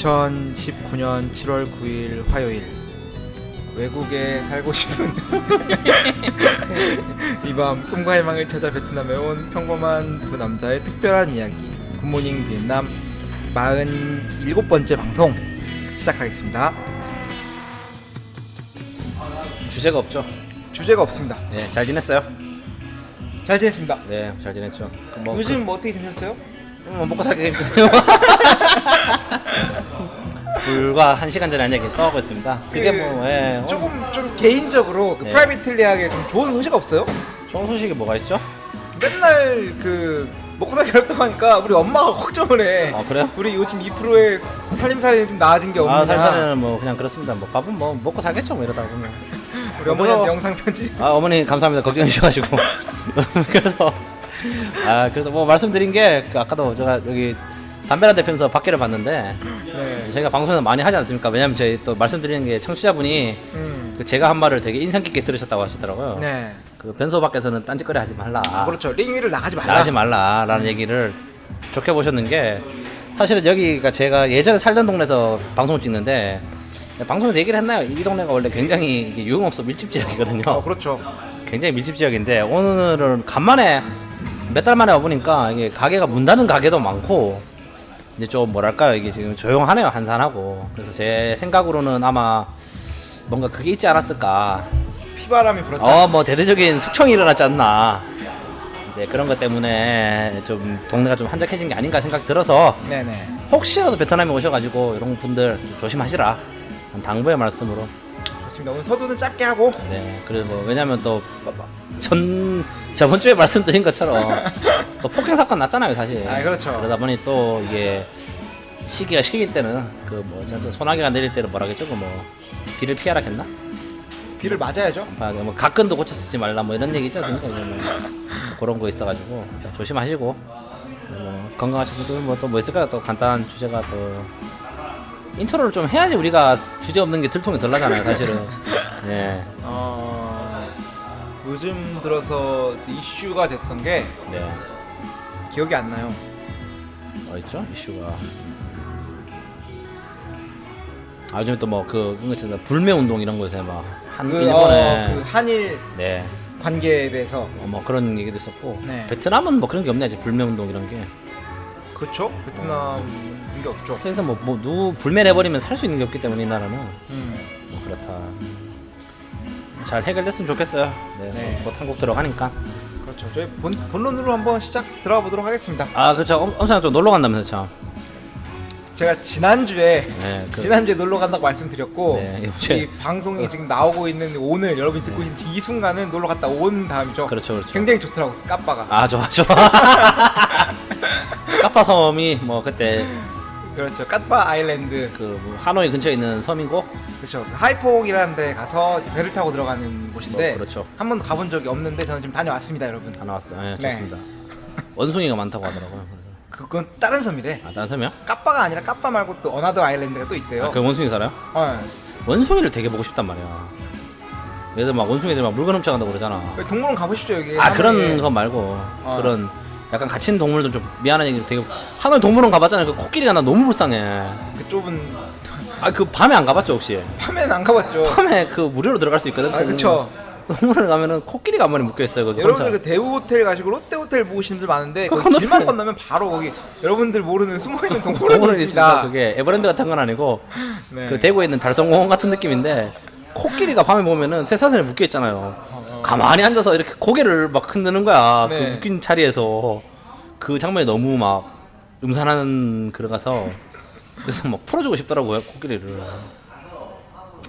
2019년 7월 9일 화요일, 외국에 살고 싶은 이 밤 꿈과 희망을 찾아 베트남에 온 평범한 두 남자의 특별한 이야기, 굿모닝 비엔남 47번째 방송 시작하겠습니다. 주제가 없죠? 주제가 없습니다. 네, 잘 지냈어요? 잘 지냈습니다. 네, 잘 지냈죠. 요즘 뭐 어떻게 지냈어요? 먹고 살기 힘드네요. 불과 1시간 전에 한 얘기 떠오고 있습니다. 그게 조금 좀 개인적으로 네. 프라이빗리하게 좀 좋은 소식 없어요? 좋은 소식이 뭐가 있죠? 맨날 먹고 살기 어렵다고 하니까 우리 엄마가 걱정을 해. 아, 그래요? 우리 요즘 2%의 살림살이는 좀 나아진 게 없느냐. 살살은 뭐 그냥 그렇습니다. 뭐 밥은 뭐 먹고 살겠죠, 뭐 이러다 보면. 우리 어머니한테 영상 편지. 어머니 감사합니다. 걱정해 주셔가지고. 그래서 뭐 말씀드린 게 아까도 제가 여기 담배란 대표면서 밖에를 봤는데 네. 저희가 방송에서 많이 하지 않습니까? 왜냐면 저희 또 말씀드리는 게 청취자분이 제가 한 말을 되게 인상 깊게 들으셨다고 하시더라고요. 네. 그 변소 밖에서는 딴짓거리 하지 말라. 그렇죠. 링 위를 나가지 말라. 나가지 말라라는 얘기를 좋게 보셨는 게, 사실은 여기가 제가 예전에 살던 동네에서 방송을 찍는데, 방송에서 얘기를 했나요? 이 동네가 원래 굉장히 유흥업소 밀집 지역이거든요. 그렇죠. 굉장히 밀집 지역인데 오늘은 간만에 몇 달 만에 와보니까 이게 가게가 문 닫은 가게도 많고, 이제 좀 뭐랄까요, 이게 지금 조용하네요. 한산하고. 그래서 제 생각으로는 아마 뭔가 그게 있지 않았을까. 피바람이 불었다. 뭐 대대적인 숙청이 일어났지 않나, 이제 그런 것 때문에 좀 동네가 좀 한적해진 게 아닌가 생각 들어서, 네네. 혹시라도 베트남에 오셔가지고 이런 분들 좀 조심하시라, 당부의 말씀으로. 좋습니다. 오늘 서두는 짧게 하고. 네, 그리고 왜냐면 또 저번 주에 말씀드린 것처럼 또 폭행 사건 났잖아요, 사실. 그렇죠. 그러다 보니 또 이게 시기가 시기일 때는 소나기가 내릴 때는 뭐라겠죠, 비를 피하라 했나? 비를 맞아야죠. 뭐 가끔도 고쳐 쓰지 말라, 뭐 이런 얘기 있지 않습니까? 그런 거 있어가지고 조심하시고, 건강하신 분들 또 뭐 있을까요? 또 간단한 주제가 또 인트로를 좀 해야지 우리가 주제 없는 게 들통이 덜 나잖아요, 사실은. 네. 요즘 들어서 이슈가 됐던 게 네. 기억이 안 나요. 뭐 있죠? 이슈가. 요즘에 또 그런 거 있잖아요. 불매 운동 이런 거에서 일본에 한일 네. 관계에 대해서 뭐 그런 얘기도 있었고, 네. 베트남은 뭐 그런 게 없네, 아직 불매 운동 이런 게. 그렇죠. 베트남 게 없죠. 세상에서 누구 불매를 해버리면 살 수 있는 게 없기 때문에 이 나라는 뭐 그렇다. 잘 해결됐으면 좋겠어요. 네. 곧 한국 들어가니까. 그렇죠. 저희 본론으로 한번 들어가 보도록 하겠습니다. 그렇죠. 엄청 좀 놀러 간다면서 참. 제가 지난주에 네, 놀러 간다고 말씀드렸고, 네, 이 방송이 지금 나오고 있는 오늘 여러분이 듣고 있는 이 순간은 놀러 갔다 온 다음이죠. 그렇죠. 굉장히 좋더라고, 까빠가. 좋아. 까빠 섬이 그때 그렇죠. 까빠 아일랜드. 하노이 근처에 있는 섬이고. 그렇죠. 하이퐁이라는 데 가서 이제 배를 타고 들어가는 곳인데, 그렇죠. 한 번도 가본 적이 없는데 저는 지금 다녀왔습니다, 여러분. 다 나왔어요. 네, 네. 좋습니다. 원숭이가 많다고 하더라고요. 그건 다른 섬이래. 다른 섬이요? 까빠가 아니라 까빠 말고 또 어나더 아일랜드가 또 있대요. 그 원숭이 살아요? 원숭이를 되게 보고 싶단 말이야. 얘들 원숭이들 물건 훔쳐간다고 그러잖아. 동물원 가보시죠, 여기. 그런 거 말고 그런 약간 갇힌 동물들, 좀 미안한 얘기, 되게 하노이 동물원 가봤잖아요. 그 코끼리가 나 너무 불쌍해. 그 좁은. 밤에 안 가봤죠 혹시? 밤에는 안 가봤죠. 밤에 무료로 들어갈 수 있거든. 그쵸. 동물원 가면은 코끼리가 한 마리 묶여있어요. 여러분들 대우 호텔 가시고 롯데 호텔 보시는 분들 많은데 거기 길만 건너면 바로 거기 여러분들 모르는 숨어있는 동물원이 있습니다. 그게 에버랜드 같은 건 아니고 네. 대구에 있는 달성공원 같은 느낌인데, 코끼리가 밤에 보면은 쇠사슬에 묶여있잖아요. 가만히 앉아서 이렇게 고개를 흔드는 거야. 네. 그 묶인 자리에서. 그 장면이 너무 음산한 그래가서, 그래서 풀어주고 싶더라고요, 코끼리를.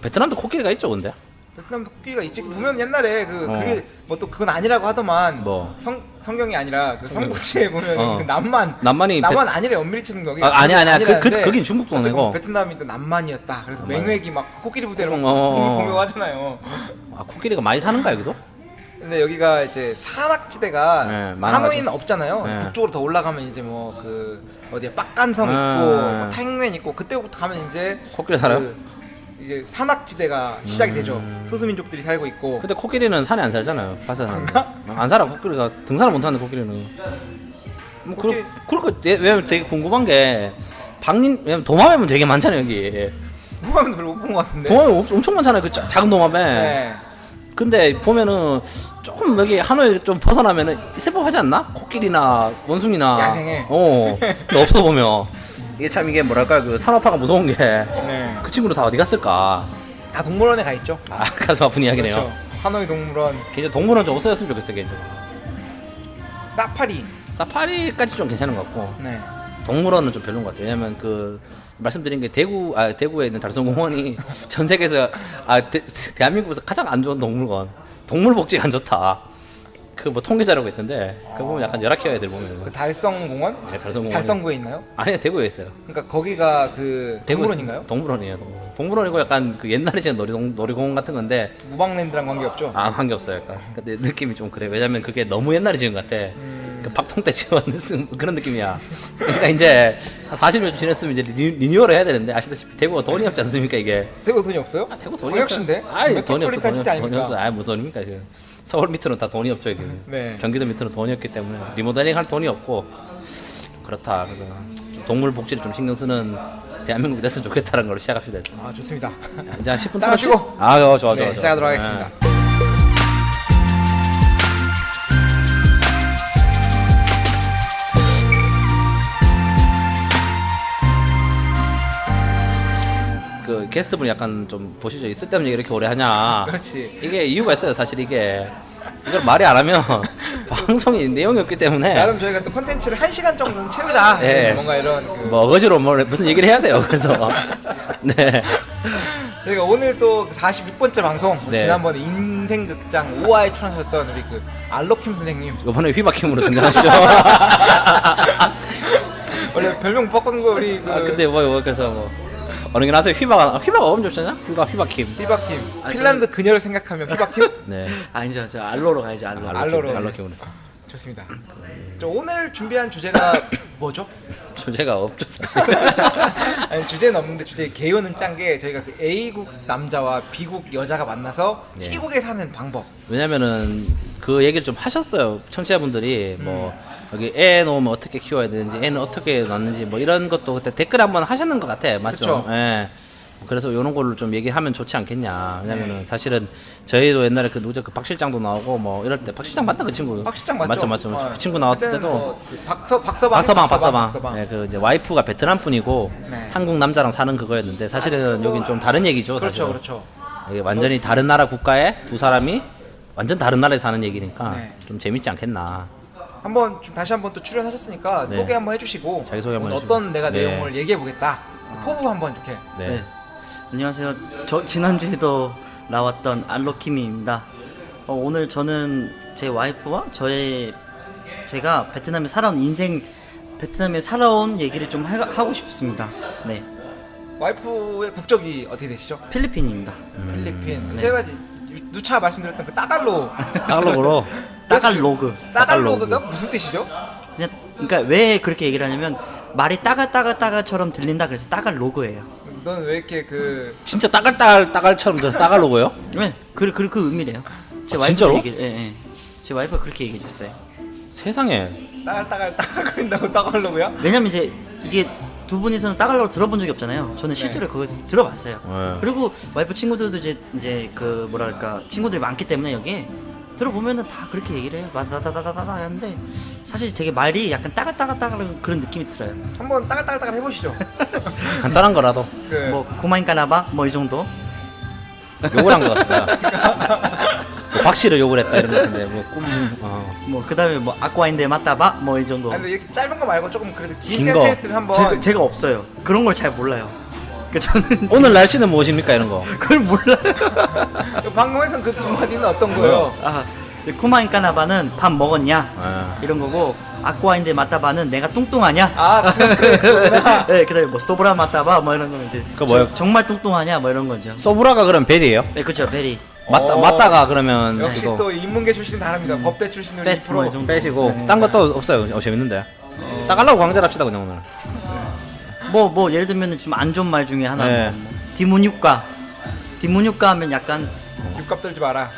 베트남도 코끼리가 있죠, 근데? 베트남도 코끼리가 있지. 보면 옛날에 그게 또 그건 아니라고 하더만. 성경이 아니라 성고지에 보면 그 남만이 아니래, 엄밀히 치는 거기. 아니야. 거긴 중국 동네고. 베트남이 또 남만이었다. 그래서 맹획이 코끼리 부대로 공격하잖아요. 코끼리가 많이 사는가, 여기도? 근데 여기가 이제 산악지대가 하노이는 없잖아요. 네. 북쪽으로 더 올라가면 이제 어디야, 빡간성 있고 탱웬 있고, 그때부터 가면 이제 코끼리 살아요? 이제 산악지대가 시작이 되죠. 소수민족들이 살고 있고. 근데 코끼리는 산에 안 살잖아요. 바사 사는데. 안 살아. 코끼리가 등산을 못 하는데, 코끼리는. 그러니까 왜냐면 되게 궁금한 게, 박린 왜냐면 도마뱀은 되게 많잖아요 여기. 도마뱀도 별로 못 본 것 같은데. 도마뱀 엄청 많잖아요 그 작은 도마뱀. 네. 근데 보면은 조금 여기 하노이 좀 벗어나면은 있을 법하지 않나? 코끼리나 원숭이나. 야생에. 근데 없어 보면 이게 참 이게 뭐랄까 그 산업화가 무서운 게 그 네. 친구들 다 어디 갔을까? 다 동물원에 가 있죠. 아 가슴 아픈 이야기네요. 그렇죠. 하노이 동물원. 개인적으로 동물원 좀 없어졌으면 좋겠어요 개인적으로. 사파리. 사파리까지 좀 괜찮은 것 같고 네. 동물원은 좀 별로인 것 같아요. 왜냐면 그 말씀드린 게 대구에 있는 달성공원이 전 세계에서 대한민국에서 가장 안 좋은 동물원. 동물 복지가 안 좋다. 그 뭐 통계 자료가 있던데 그거 보면 약간 열악해요 애들 보면. 그 달성공원? 네, 달성공원. 달성구에 있나요? 아니요 대구에 있어요. 그러니까 거기가 그 동물원인가요? 동물원이에요. 동물원이고 약간 그 옛날에 지은 놀이공원 같은 건데 무방랜드랑 관계 없죠? 아 관계 없어요. 약간. 근데 느낌이 좀 그래. 왜냐면 그게 너무 옛날에 지은 것 같아. 그 박통 때 지은 그런 느낌이야. 그러니까 이제 한 40년 지났으면 이제 리뉴얼을 해야 되는데 아시다시피 대구가 돈이 없지 않습니까 이게? 대구 돈이 없어요? 아 대구 돈이 광역시인데? 아니 돈이 없어. 메트로폴리탄 시티 아닙니까? 돈이 없어. 아 무슨 소리입니까 이게? 서울 밑으로는 다 돈이 없죠 이게. 네. 경기도 밑으로는 돈이 없기 때문에 리모델링 할 돈이 없고 그렇다. 그래서 좀 동물 복지를 좀 신경 쓰는 대한민국이 됐으면 좋겠다는 걸로 시작합시다. 아 좋습니다. 이제 한 10분 따라주고. 좋아. 네, 시작하도록 하겠습니다. 그 게스트분이 약간 좀 보시죠. 쓸데없는 얘기 이렇게 오래 하냐. 그렇지. 이게 이유가 있어요. 사실 이걸 말이 안 하면 방송이 내용이 없기 때문에 나름 저희가 또 콘텐츠를 1시간 정도는 채우자. 네. 뭔가 이런 그 뭐 어거지로 뭐 무슨 얘기를 해야 돼요. 그래서 네. 저희가 오늘 또 46번째 방송 네. 지난번에 인생극장 5화에 출연하셨던 우리 그 알로킴 선생님 이번에 휘바킴으로 등장하시죠. 원래 별명 바꾸는 거 우리 그 근데 그래서 뭐 어느 게 나서 휘바가 엄청 좋잖아. 휘바킴. 휘바킴 핀란드 그녀를 생각하면 휘바킴 네. 아니죠, 저 알로로 가야죠, 알로. 알로로. 알로킴으로. 좋습니다. 저 오늘 준비한 주제가 뭐죠? 주제가 없죠 사실. 아니 주제는 없는데 주제 개요는 짠 게 저희가 그 A국 남자와 B국 여자가 만나서 네. C국에 사는 방법. 왜냐면은 그 얘기를 좀 하셨어요. 청취자분들이 뭐 여기 애 놓으면 어떻게 키워야 되는지, 애는 어떻게 낳는지 뭐 이런 것도 그때 댓글 한번 하셨는 것 같아. 맞죠? 그쵸. 예. 그래서 이런 걸로 좀 얘기하면 좋지 않겠냐. 왜냐면은 사실은 저희도 옛날에 그 누구죠? 그 박 실장도 나오고 뭐 이럴 때 박 실장 맞다 그 친구. 박 실장 맞죠? 맞죠. 어, 그 친구 나왔을 그때는 때도 뭐 박서방. 네, 그 이제 와이프가 베트남 분이고 네. 한국 남자랑 사는 그거였는데 사실은 여긴 좀 다른 얘기죠. 그렇죠, 사실은. 그렇죠. 이게 완전히 다른 나라 국가에 두 사람이 완전 다른 나라에 사는 얘기니까 네. 좀 재밌지 않겠나. 한번 좀 다시 한번 또 출연하셨으니까 네. 소개 한번 해주시고 자기 소개 한번 오늘 해주시고. 어떤 내가 네. 내용을 얘기해 보겠다. 포부 한번 이렇게. 네. 네. 안녕하세요. 저 지난주에도 나왔던 알로키미입니다. 오늘 저는 제 와이프와 제가 베트남에 살아온 얘기를 좀 하고 싶습니다. 네. 와이프의 국적이 어떻게 되시죠? 필리핀입니다. 필리핀. 그 제가 누차 말씀드렸던 그 따갈로. 따갈로그로 따갈로그. 따갈로그가 무슨 뜻이죠? 그러니까 왜 그렇게 얘기를 하냐면 말이 따갈처럼 들린다 그래서 따갈로그예요. 넌 왜 이렇게 그 진짜 따갈처럼 돼서 따갈로그요? 네, 그 의미래요. 제 아, 와이프가 진짜로? 제 와이프가 그렇게 얘기해 줬어요. 세상에. 따갈거린다고 따갈로그야? 왜냐면 이제 이게 두 분이서는 따갈로그 들어본 적이 없잖아요. 저는 실제로 그것을 들어봤어요. 네. 그리고 와이프 친구들도 이제 그 뭐랄까 친구들이 많기 때문에 여기에 들어보면은 다 그렇게 얘기를 해요. 다다다다다다 하는데 사실 되게 말이 약간 따갈따갈따갈 그런 느낌이 들어요. 한번 따갈따갈 해보시죠. 간단한 거라도 그 뭐 고마인까나봐 뭐 이 정도. 욕을 한 것 같습니다. 뭐 박씨를 욕을 했다 이런 것 같은데 뭐 그다음에 뭐 아쿠아인데 맞다봐 뭐 이 정도. 아니 근데 이렇게 짧은 거 말고 조금 그래도 긴 긴 거. 센텐스를 한번 제가 없어요. 그런 걸 잘 몰라요. 저는 오늘 날씨는 무엇입니까 이런 거. 그걸 몰라요. 방금 했던 그 두 마디는 어떤 거예요? 쿠마인까나바는 밥 먹었냐 아. 이런 거고 아쿠아인데 맞다바는 내가 뚱뚱하냐. 그거구나. 네, 그다음에 뭐 소브라 맞다바 뭐 이런 거 이제 그거 뭐예요? 정말 뚱뚱하냐 뭐 이런 거죠. 소브라가 그럼 벨이에요? 네, 그렇죠. 베리. 맞다가 그러면 역시 이거 또 인문계 출신 다릅니다. 법대 출신 우리 펫, 뭐 이 프로. 정도. 빼시고 네. 딴 것도 없어요. 재밌는데. 따갈라고 광자합시다 그냥 오늘. 뭐 예를 들면 좀 안 좋은 말 중에 하나 네. 뭐 디모뉴까 하면 약간 육갑 떨지 마라.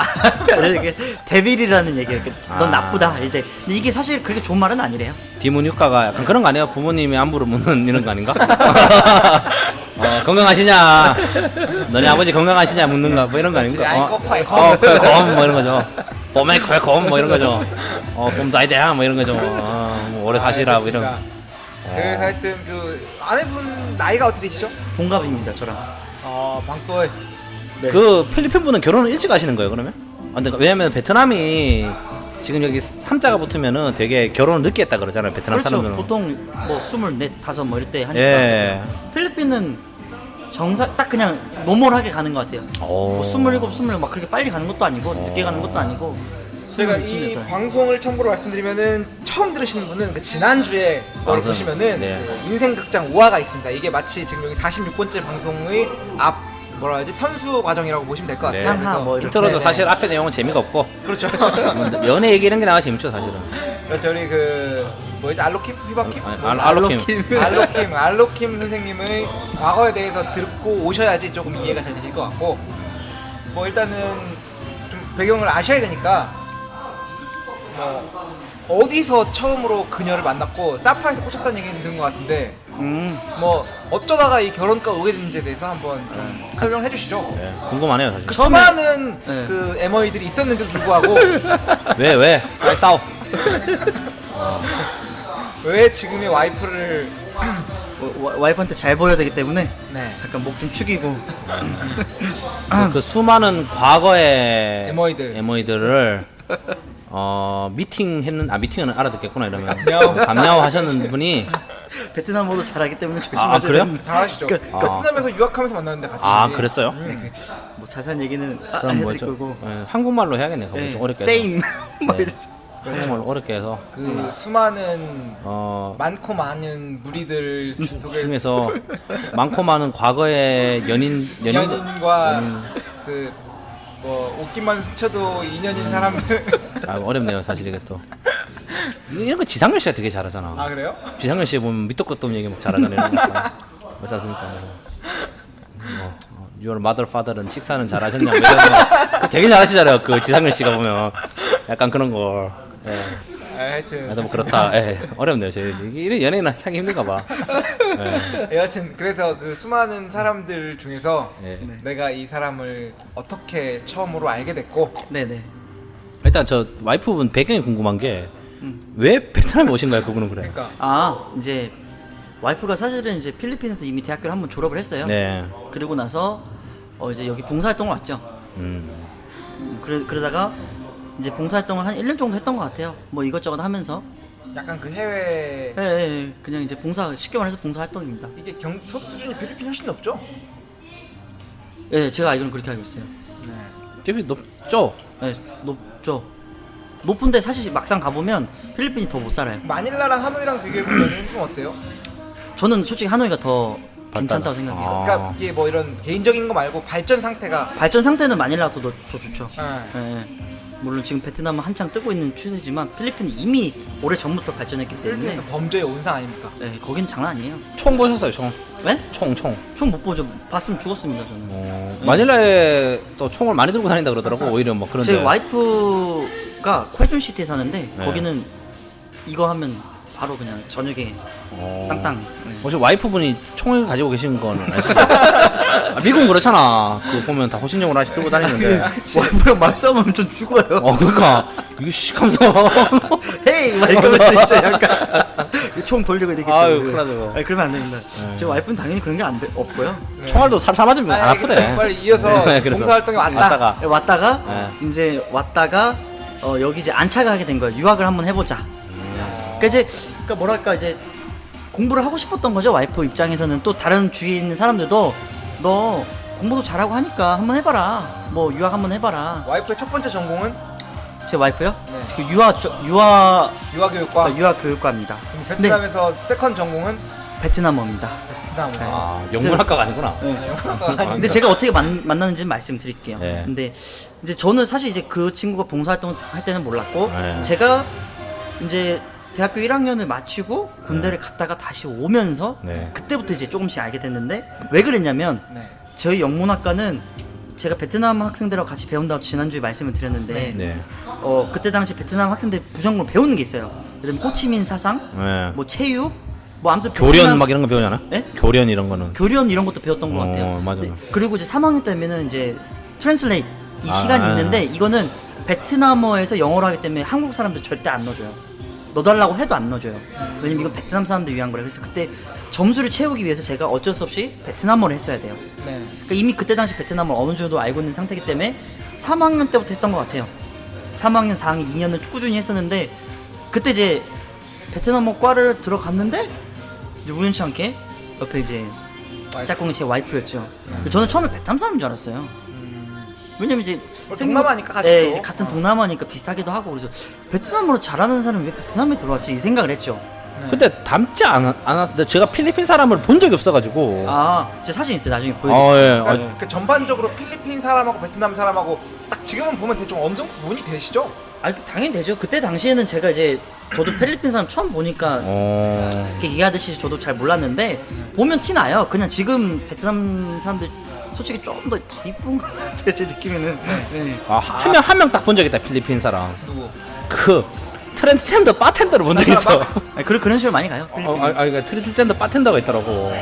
이게 데빌이라는 얘기예요. 넌 나쁘다. 이제 근데 이게 사실 그렇게 좋은 말은 아니래요. 디문 육가가 약간 그런 거 아니에요? 부모님이 안부를 묻는 이런 거 아닌가? 건강하시냐? 너네 아버지 건강하시냐 묻는가? 뭐 이런 거 아닌가? 뭐 이런 거죠. 봄에 뭐 이런 거죠. 좀 자이대야 뭐 이런 거죠. 뭐 오래 가시라 뭐 이런. 그래서 하여튼 그 아내분 나이가 어떻게 되시죠? 동갑입니다, 저랑. 방또에. 네. 그 필리핀 분은 결혼을 일찍 하시는 거예요, 그러면? 근데 왜냐면 베트남이 지금 여기 3자가 붙으면은 되게 결혼을 늦게 했다 그러잖아요, 베트남 그렇죠. 사람들은. 보통 뭐 24, 5 뭐 이럴 때 하니까. 예. 필리핀은 딱 그냥 노멀하게 가는 것 같아요. 뭐 27, 28 막 그렇게 빨리 가는 것도 아니고 늦게 가는 것도 아니고. 제가 이 방송을 참고로 말씀드리면은 처음 들으시는 분은 그 지난주에 걸 보시면은 네. 그 인생극장 5화가 있습니다. 이게 마치 지금 여기 46번째 방송의 뭐라 하지? 선수 과정이라고 보시면 될 것 같아요. 상하 뭐 이렇게. 인트로도 사실 앞에 내용은 재미가 없고. 그렇죠. 연애 얘기 이런 게 나가 재밌죠, 사실은. 그렇죠. 우리 그 뭐였지? 알로킴? 휘바킴? 알로킴 선생님의 과거에 대해서 듣고 오셔야지 조금 이해가 잘 되실 것 같고, 뭐 일단은 좀 배경을 아셔야 되니까 뭐 어디서 처음으로 그녀를 만났고 사파에서 꽂혔다는 얘기는 들은 것 같은데 뭐 어쩌다가 이 결혼까지 오게 됐는지에 대해서 한번 좀 설명해 주시죠. 네, 궁금하네요, 사실. 그 수많은 네. 그 MOE들이 있었는데도 불구하고 왜? 빨리 싸워. 왜 지금의 와이프를 와이프한테 잘 보여야 되기 때문에 네. 잠깐 목 좀 축이고. 그 수많은 과거의 MOE들을 미팅은 알아듣겠구나 이러면 감냐오. 감냐오 하셨는 분이 베트남어도 잘하기 때문에 조심하셔야 그래요? 됩니다. 잘하시죠. 베트남에서 유학하면서 만났는데 같이. 그랬어요? 뭐 자세한 얘기는 그럼 해드릴 뭐죠? 거고. 네, 한국말로 해야겠네요. 좀 어렵게 해서. same. 뭐 네. 이렇게. 한국말로 어렵게 해서 그 수많은 많고 많은 무리들 속에 중에서 많고 많은 과거의 연인과 그 뭐 옷깃만 스쳐도 인연인 사람들. 어렵네요, 사실 이게 또. 이런 거 지상렬 씨가 되게 잘하잖아. 아 그래요? 지상렬 씨 보면 밑도 끝도 없는 얘기 막 잘하잖아요. 이런 거. 맞지 않습니까? Your mother, father는 식사는 잘하셨냐? 뭐 이런 거. 그 되게 잘하시잖아요. 그 지상렬 씨가 보면 약간 그런 걸. 예. 하여튼 뭐 그렇다. 예. 어렵네요. 이런 연예인 하기 힘든가 봐. 예. 여하튼 그래서 그 수많은 사람들 중에서 예. 내가 이 사람을 어떻게 처음으로 알게 됐고. 네네. 일단 저 와이프분 배경이 궁금한 게 왜 베트남에 오신 거예요? 그분은 그래. 그러니까 이제 와이프가 사실은 이제 필리핀에서 이미 대학교를 한번 졸업을 했어요. 네. 그리고 나서 이제 여기 봉사활동을 왔죠. 그러다가 이제 봉사활동을 한 1년 정도 했던 것 같아요. 뭐 이것저것 하면서. 약간 그 해외 그냥 이제 쉽게 말해서 봉사활동입니다. 이게 소득 수준이 필리핀 훨씬 높죠? 예, 제가 알기로는 그렇게 알고 있어요. 네. 집이 높죠? 네, 높죠. 높은데 사실 막상 가보면 필리핀이 더 못 살아요. 마닐라랑 하노이랑 비교해보면 좀 어때요? 저는 솔직히 하노이가 더 괜찮다고 생각해요. 그러니까 이게 뭐 이런 개인적인 거 말고 발전 상태가 발전 상태는 마닐라가 더 좋죠. 네. 예. 물론 지금 베트남은 한창 뜨고 있는 추세지만 필리핀이 이미 오래 전부터 발전했기 때문에 필리핀에서 범죄의 온상 아닙니까? 거긴 장난 아니에요. 총 보셨어요, 총? 네? 총. 총 못 보죠. 봤으면 죽었습니다 저는. 마닐라에 또 총을 많이 들고 다닌다 그러더라고. 오히려 뭐 그런데. 제 와이프가 퀘존 시티에 사는데 네. 거기는 이거 하면 바로 그냥 저녁에 땅땅. 혹시 와이프분이 총을 가지고 계신 건 아시죠? 미국은 그렇잖아. 그 보면 다 호신용으로 하나씩 들고 다니는데. 와이프랑 말싸움하면 좀 죽어요. 그러니까 이거 시하면서 헤이 막 이러면서 진짜 약간 총 돌리고 이렇게. 아유, 그래도. 그러면 안 됩니다. 제 와이프는 당연히 그런 게 없고요. 총알도 살살 맞으면 안 아프대. 빨리 이어서 네, 그래서. 봉사활동에 왔다. 왔다가 네. 이제 여기 이제 안착을 하게 된 거예요. 유학을 한번 해보자. 그러니까 뭐랄까 이제 공부를 하고 싶었던 거죠. 와이프 입장에서는. 또 다른 주위에 있는 사람들도 너 공부도 잘하고 하니까 한번 해봐라. 뭐 유학 한번 해봐라. 와이프의 첫 번째 전공은 제 와이프요? 네. 그 유아교육과. 유학교육과입니다. 베트남에서 세컨 전공은 베트남어입니다. 베트남어. 영문학과가 아니구나. 근데 제가 어떻게 만났는지 말씀드릴게요. 네. 근데 이제 저는 사실 이제 그 친구가 봉사활동 할 때는 몰랐고 네. 제가 이제 대학교 1학년을 마치고 군대를 갔다가 다시 오면서 네. 그때부터 이제 조금씩 알게 됐는데 왜 그랬냐면 네. 저희 영문학과는 제가 베트남 학생들하고 같이 배운다고 지난주에 말씀을 드렸는데 네. 그때 당시 베트남 학생들 부전공을 배우는 게 있어요. 예를 들면 호치민 사상, 네. 뭐 체육, 뭐 아무튼 교련 막 이런 거 배우잖아. 네? 교련 이런 거는. 교련 이런 것도 배웠던 것 같아요. 맞아. 그리고 이제 3학년 때면은 이제 트랜슬레이트 이 아. 시간이 있는데 이거는 베트남어에서 영어로 하기 때문에 한국 사람들 절대 안 넣어줘요. 넣어달라고 해도 안 넣어줘요. 왜냐면 이건 베트남 사람들 위한 거라. 그래서 그때 점수를 채우기 위해서 제가 어쩔 수 없이 베트남어를 했어야 돼요. 네. 그러니까 이미 그때 당시 베트남어 어느 정도 알고 있는 상태이기 때문에 3학년 때부터 했던 것 같아요. 3학년, 4학년, 2년은 꾸준히 했었는데 그때 이제 베트남어 과를 들어갔는데 이제 우연치 않게 옆에 이제 짝꿍이 제 와이프였죠. 근데 저는 처음에 베트남 사람인 줄 알았어요. 왜냐면 이제 동남아니까 같이 네, 또. 이제 같은 동남아니까 비슷하기도 하고 그래서 베트남어로 잘하는 사람이 왜 베트남에 들어왔지 이 생각을 했죠. 근데 닮지 않았는데 제가 필리핀 사람을 본 적이 없어가지고. 제 사진 있어요. 나중에 보여드릴게요. 예. 그러니까 그 전반적으로 필리핀 사람하고 베트남 사람하고 딱 지금은 보면 대충 어느 정도 구분이 되시죠? 당연히 되죠. 그때 당시에는 제가 이제 저도 필리핀 사람 처음 보니까 이렇게 얘기하듯이 저도 잘 몰랐는데 보면 티 나요. 그냥 지금 베트남 사람들 솔직히 조금 더 이쁜 것 같아요. 제 느낌에는. 네. 한 명 딱 본 적 있다. 필리핀 사람. 누구? 그 트랜스젠더 바텐더를 본 적 있어. 그런 식으로 많이 가요. 필리핀. 그러니까 트랜스젠더 바텐더가 있더라고.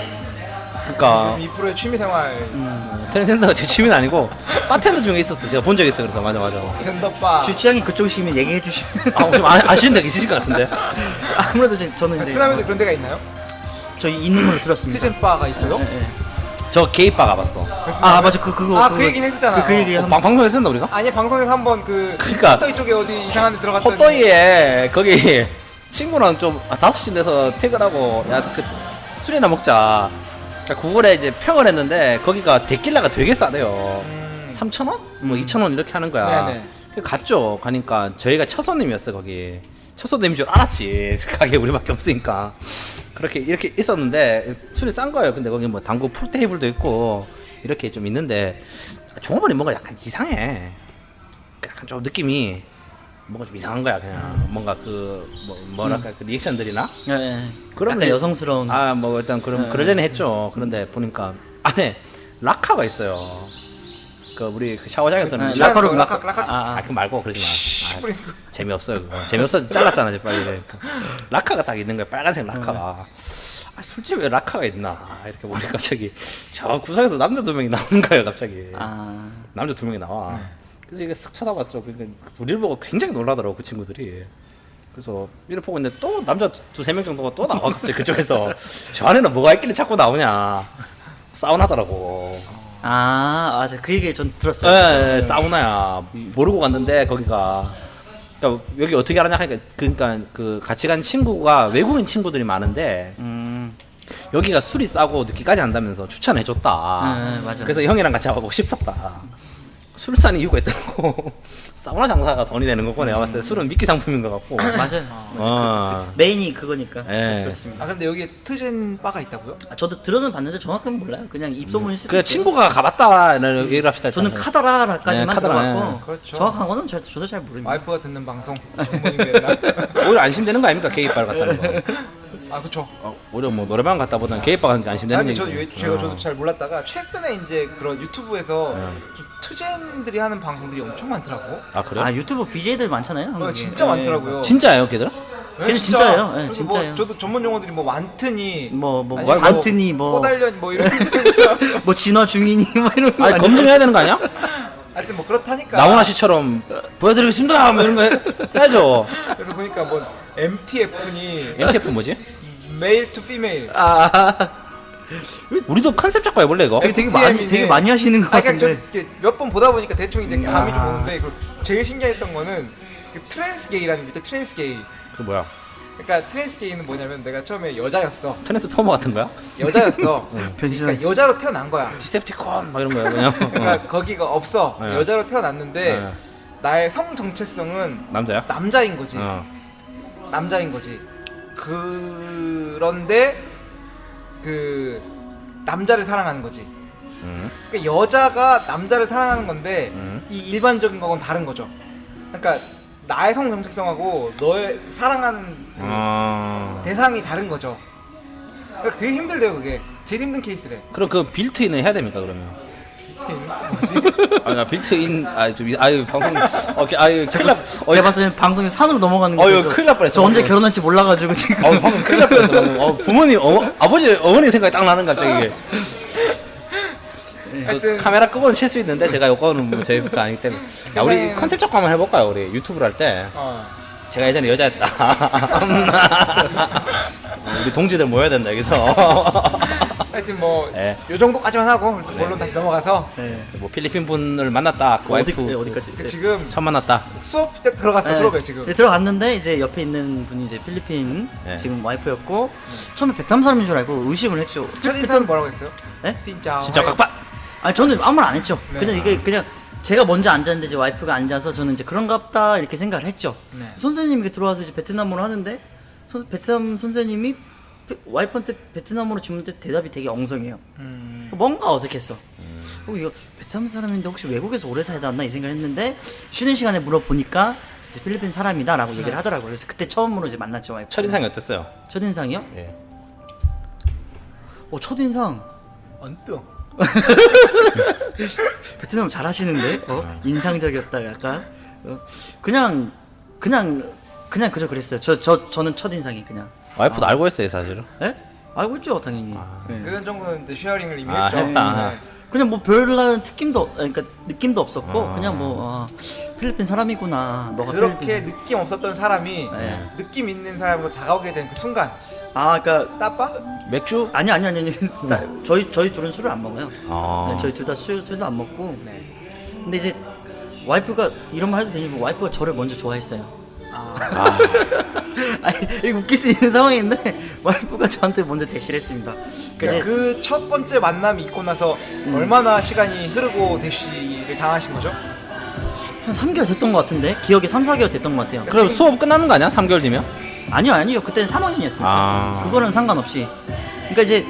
그러니까 2%의 취미생활 트랜스젠더가 제 취미는 아니고 바텐더 중에 있었어. 제가 본 적 있어. 그래서 맞아. 젠더바. 취향이 그쪽이시면 얘기해 주시면. 좀 아시는 데 계실 것 같은데. 아무래도 저는 이제 베트남에도 그런 데가 있나요? 저 있는 걸로 들었습니다. 티젠바가 있어요? 네. 저 게이바 가봤어. 맞아 그거. 그 얘기는 했었잖아. 그 얘기 한번. 방송에서 했나 우리가? 아니 방송에서 한번 그러니까. 헛더이 쪽에 어디 이상한 데 들어갔더니 헛더이에 거기 친구랑 좀 5시쯤 돼서 퇴근하고 야 그 술이나 먹자. 그러니까 구글에 이제 평을 했는데 거기가 데킬라가 되게 싸대요. 3,000원? 뭐 2,000원 이렇게 하는 거야. 네네. 그래서 갔죠. 가니까 저희가 첫 손님이었어 거기. 첫 손님인 줄 알았지. 가게 우리밖에 없으니까. 그렇게 이렇게 있었는데 술이 싼 거예요. 근데 거기 뭐 당구 풀 테이블도 있고 이렇게 좀 있는데 종업원이 뭔가 약간 이상해. 약간 좀 느낌이 뭔가 좀 이상한 거야. 그냥 뭔가 그 뭐랄까 그 리액션들이나 네. 그러면 약간 여성스러운. 뭐 일단 그러려니 했죠. 그런데 보니까 안에 락카가 있어요. 그 우리 그 샤워장에서는 네, 락카로 락카 그 말고 그러지 마. 재미없어요 그거. 재미없어 잘랐잖아 이제 빨리. 락카가 딱 있는 거야. 빨간색 락카가. 술집에 락카가 있나 이렇게 보니 갑자기 저 구석에서 남자 2명이 나오는 거예요 갑자기. 남자 2명이 나와. 그래서 이게 쓱 쳐다봤죠. 그러니까 우리를 보고 굉장히 놀라더라고 그 친구들이. 그래서 이를 보고 있는데 또 남자 2-3명 정도가 또 나와 갑자기 그쪽에서 저 안에는 뭐가 있길래 자꾸 나오냐. 사우나더라고. 맞아 그 얘기 전 들었어요. 네, 사우나야. 모르고 갔는데 거기가. 그러니까 여기 어떻게 알았냐 하니까 그러니까 그 같이 간 친구가 외국인 친구들이 많은데 여기가 술이 싸고 늦게까지 한다면서 추천해줬다. 맞아. 그래서 형이랑 같이 와보고 싶었다. 술 싸는 이유가 있더라고. 사우나 장사가 돈이 되는 거고 내가 봤을 때 술은 미끼 상품인 것 같고. 맞아요. 메인이 그거니까. 예. 그렇습니다. 근데 여기에 트젠 바가 있다고요? 저도 들어는 봤는데 정확하게 몰라요. 그냥 입소문일 수도 그 있고. 친구가 가봤다는 얘기를 합시다. 저는 일단은. 카더라까지만 네, 카더라, 들어봤고 그렇죠. 정확한 거는 저도 잘 모릅니다. 와이프가 듣는 방송 전문인데나. 오히려 안심되는 거 아닙니까? 게이바를 갔다는 거. 그쵸. 오히려 뭐 노래방 갔다 보다는 게이바 가는 게 안심되는 근데 얘기죠. 저도 잘 몰랐다가 최근에 이제 그런 유튜브에서 좀 트젠들이 하는 방송들이 엄청 많더라고. 그래요? 유튜브 BJ들 많잖아요. 한국에. 진짜 많더라고요. 진짜예요, 걔들? 걔는 진짜예요. 네, 그래서 진짜예요. 뭐 저도 전문 용어들이 뭐 완트니, 뭐 완트니 꼬달련 뭐 이런. 뭐 진화 중이니 뭐 이런 거. 아니 검증해야 되는 거 아니야? 하여튼 뭐 그렇다니까. 나훈아 씨처럼 보여드리겠습니다. 뭐 이런 거 해야죠. 그래서 보니까 뭐 MTF니, MTF 뭐지? 메일 투 피메일. 우리도 컨셉 잡고 해볼래 이거? 되게 많이 하시는 것 같은데. 몇 번 보다 보니까 대충 이제 감이 좀 오는데 제일 신기했던 거는 그 트랜스 게이라는 게 있대. 트랜스 게이. 그 뭐야? 그러니까 트랜스 게이는 뭐냐면 내가 처음에 여자였어. 트랜스포머 같은 거야? 여자였어. 변신. 그러니까 여자로 태어난 거야. 디셉티콘 막 이런 거야 그냥. 그러니까 거기가 없어. 네. 여자로 태어났는데 네. 나의 성 정체성은 남자야? 남자인 거지. 어. 남자인 거지. 그런데 그 남자를 사랑하는 거지. 그러니까 여자가 남자를 사랑하는 건데 이 일반적인 거건 다른 거죠. 그러니까 나의 성 정체성하고 너의 사랑하는 그 대상이 다른 거죠. 그러니까 되게 힘들대요 그게. 제일 힘든 케이스래. 그럼 그 빌트인을 해야 됩니까 그러면? 빌트인 뭐지? 아나 빌트인 아유 방송 아유 큰일 날 제가 봤을 땐 방송이 산으로 넘어가는 거 어휴, 같아서 큰일 날 뻔했어, 저 언제 방금. 결혼할지 몰라가지고 지금 방금 큰일 날 뻔했어 방금. 부모님 아버지 어머니 생각이 딱 나는 갑자기 이게. 하여튼 카메라 끄고는 칠 수 있는데 제가 요거는 뭐 저희 거 아니기 때문에 야, 우리 컨셉 잡고 한번 해볼까요? 우리 유튜브를 할 때 제가 예전에 여자였다. 우리 동지들 모여야 된다 여기서. 하여튼 뭐 네. 요 정도까지만 하고 본론 다시 넘어가서 네. 뭐 필리핀 분을 만났다. 그 와이프 어디까지? 그 지금 처음 만났다. 수업 때 들어가요 지금. 네, 들어갔는데 이제 옆에 있는 분이 이제 필리핀 네. 지금 와이프였고 처음에 베트남 사람인 줄 알고 의심을 했죠. 첫인사는 뭐라고 했어요? 네? 진짜 진짜 깍박. 아니 저는 아무 말 안 했죠. 네. 그냥 이게 그냥 제가 먼저 앉았는데 이제 와이프가 앉아서 저는 이제 그런가 보다 이렇게 생각을 했죠. 네. 선생님이 들어와서 이제 베트남어로 하는데 베트남 선생님이 와이프한테 베트남어로 질문 때 대답이 되게 엉성해요. 뭔가 어색했어. 이거 베트남 사람인데 혹시 외국에서 오래 살다 왔나 이 생각을 했는데 쉬는 시간에 물어보니까 이제 필리핀 사람이다라고 얘기를 하더라고요. 그래서 그때 처음으로 이제 만났죠 와이프. 첫인상이 어땠어요? 첫인상이요? 예. 첫인상 언뜻. 베트남 잘하시는데 인상적이었다 약간 그냥 그저 그랬어요. 저는 첫인상이 그냥 와이프도 알고 있어요 사실은. 예? 알고 있죠 당연히. 예. 그 정도는 이제 쉐어링을 이미 아, 했죠. 했다. 네. 그냥 뭐 별다른 그러니까 느낌도 없었고 그냥 뭐 필리핀 사람이구나. 너가 그렇게 필리핀. 느낌 없었던 사람이 네. 느낌 있는 사람으로 다가오게 된 그 순간 그러니까 싸빠? 맥주? 아니 저희 둘은 술을 안 먹어요. 아. 네, 저희 둘 다 술도 안 먹고. 네. 근데 이제 와이프가 이런 말 해도 되냐고 와이프가 저를 먼저 좋아했어요. 아. 아니 이거 웃길 수 있는 상황인데 와이프가 저한테 먼저 대시를 했습니다. 그러니까 그 첫 번째 만남이 있고 나서 얼마나 시간이 흐르고 대시를 당하신 거죠? 한 3개월 됐던 것 같은데 기억이 3, 4개월 됐던 것 같아요. 그럼 수업 끝나는 거 아니야? 3개월 뒤면? 아니요 그때는 3학년이었어요. 아. 그거는 상관없이. 그러니까 이제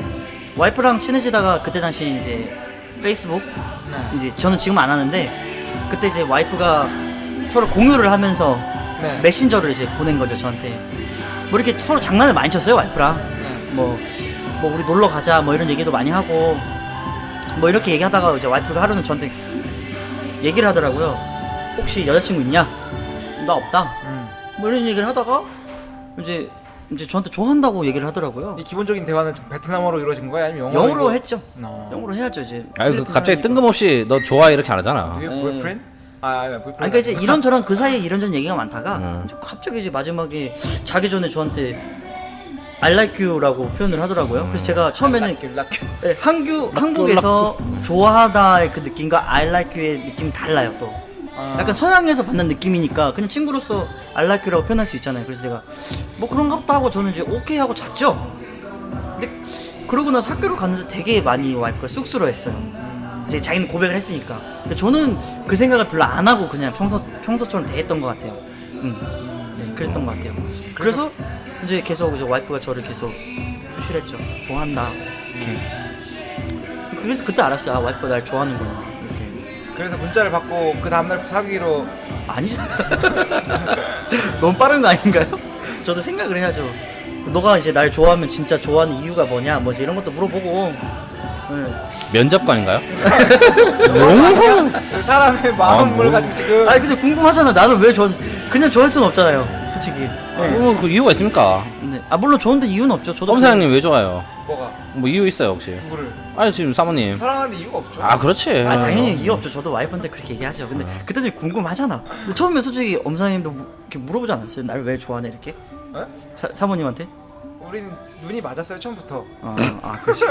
와이프랑 친해지다가 그때 당시 이제 페이스북 네. 이제 저는 지금 안 하는데 그때 이제 와이프가 서로 공유를 하면서 네. 메신저를 이제 보낸 거죠 저한테. 뭐 이렇게 서로 장난을 많이 쳤어요 와이프랑. 네. 뭐 우리 놀러 가자 뭐 이런 얘기도 많이 하고 뭐 이렇게 얘기하다가 이제 와이프가 하루는 저한테 얘기를 하더라고요. 혹시 여자친구 있냐? 나 없다. 뭐 이런 얘기를 하다가 이제 저한테 좋아한다고 얘기를 하더라고요. 이 기본적인 대화는 베트남어로 이루어진 거야 아니면 영어로 영어로 했죠. No. 영어로 해야죠 이제. 아니 그 갑자기 뜬금없이 너 좋아해 이렇게 안 하잖아. Do you have boyfriend? boyfriend. 그러니까 이제 이런저런 그 사이에 이런저런 얘기가 많다가 음. 이제 갑자기 이제 마지막에 자기 전에 저한테 I like you라고 표현을 하더라고요. 그래서 제가 처음에는 네, 한국에서 좋아하다의 그 느낌과 I like you의 느낌이 달라요 또. 약간 서양에서 받는 느낌이니까 그냥 친구로서 I like you라고 표현할 수 있잖아요. 그래서 제가 뭐 그런가 보다 하고 저는 이제 오케이 하고 잤죠. 근데 그러고 나서 학교를 갔는데 되게 많이 와이프가 쑥스러워했어요. 이제 자기는 고백을 했으니까. 근데 저는 그 생각을 별로 안 하고 그냥 평소처럼 대했던 것 같아요. 네, 그랬던 것 같아요. 그래서 이제 계속 이제 와이프가 저를 계속 푸시했죠. 좋아한다. 이렇게. 그래서 그때 알았어요. 와이프가 날 좋아하는구나. 이렇게. 그래서 문자를 받고 그 다음날 사귀기로. 아니잖아. 너무 빠른 거 아닌가요? 저도 생각을 해야죠. 너가 이제 날 좋아하면 진짜 좋아하는 이유가 뭐냐, 뭐 이제 이런 것도 물어보고. 네. 면접관인가요? 그 사람의 마음을 뭐. 가지고 지금. 아니 근데 궁금하잖아. 나는 왜 그냥 좋아할 수는 없잖아요. 솔직히. 네. 뭐 그 이유가 있습니까? 네. 물론 좋은데 이유는 없죠. 저도 검사장님 왜 좋아요? 뭐가? 뭐 이유 있어요 혹시? 누구를 아니 지금 사모님. 사랑하는 이유가 없죠. 아 그렇지. 당연히 이유 없죠. 저도 와이프한테 그렇게 얘기하죠. 근데 그때 좀 궁금하잖아. 근데 처음에 솔직히 엄사님도 이렇게 물어보지 않았어요? 날 왜 좋아하냐 이렇게? 네? 사모님한테? 우린 눈이 맞았어요 처음부터. 그렇지.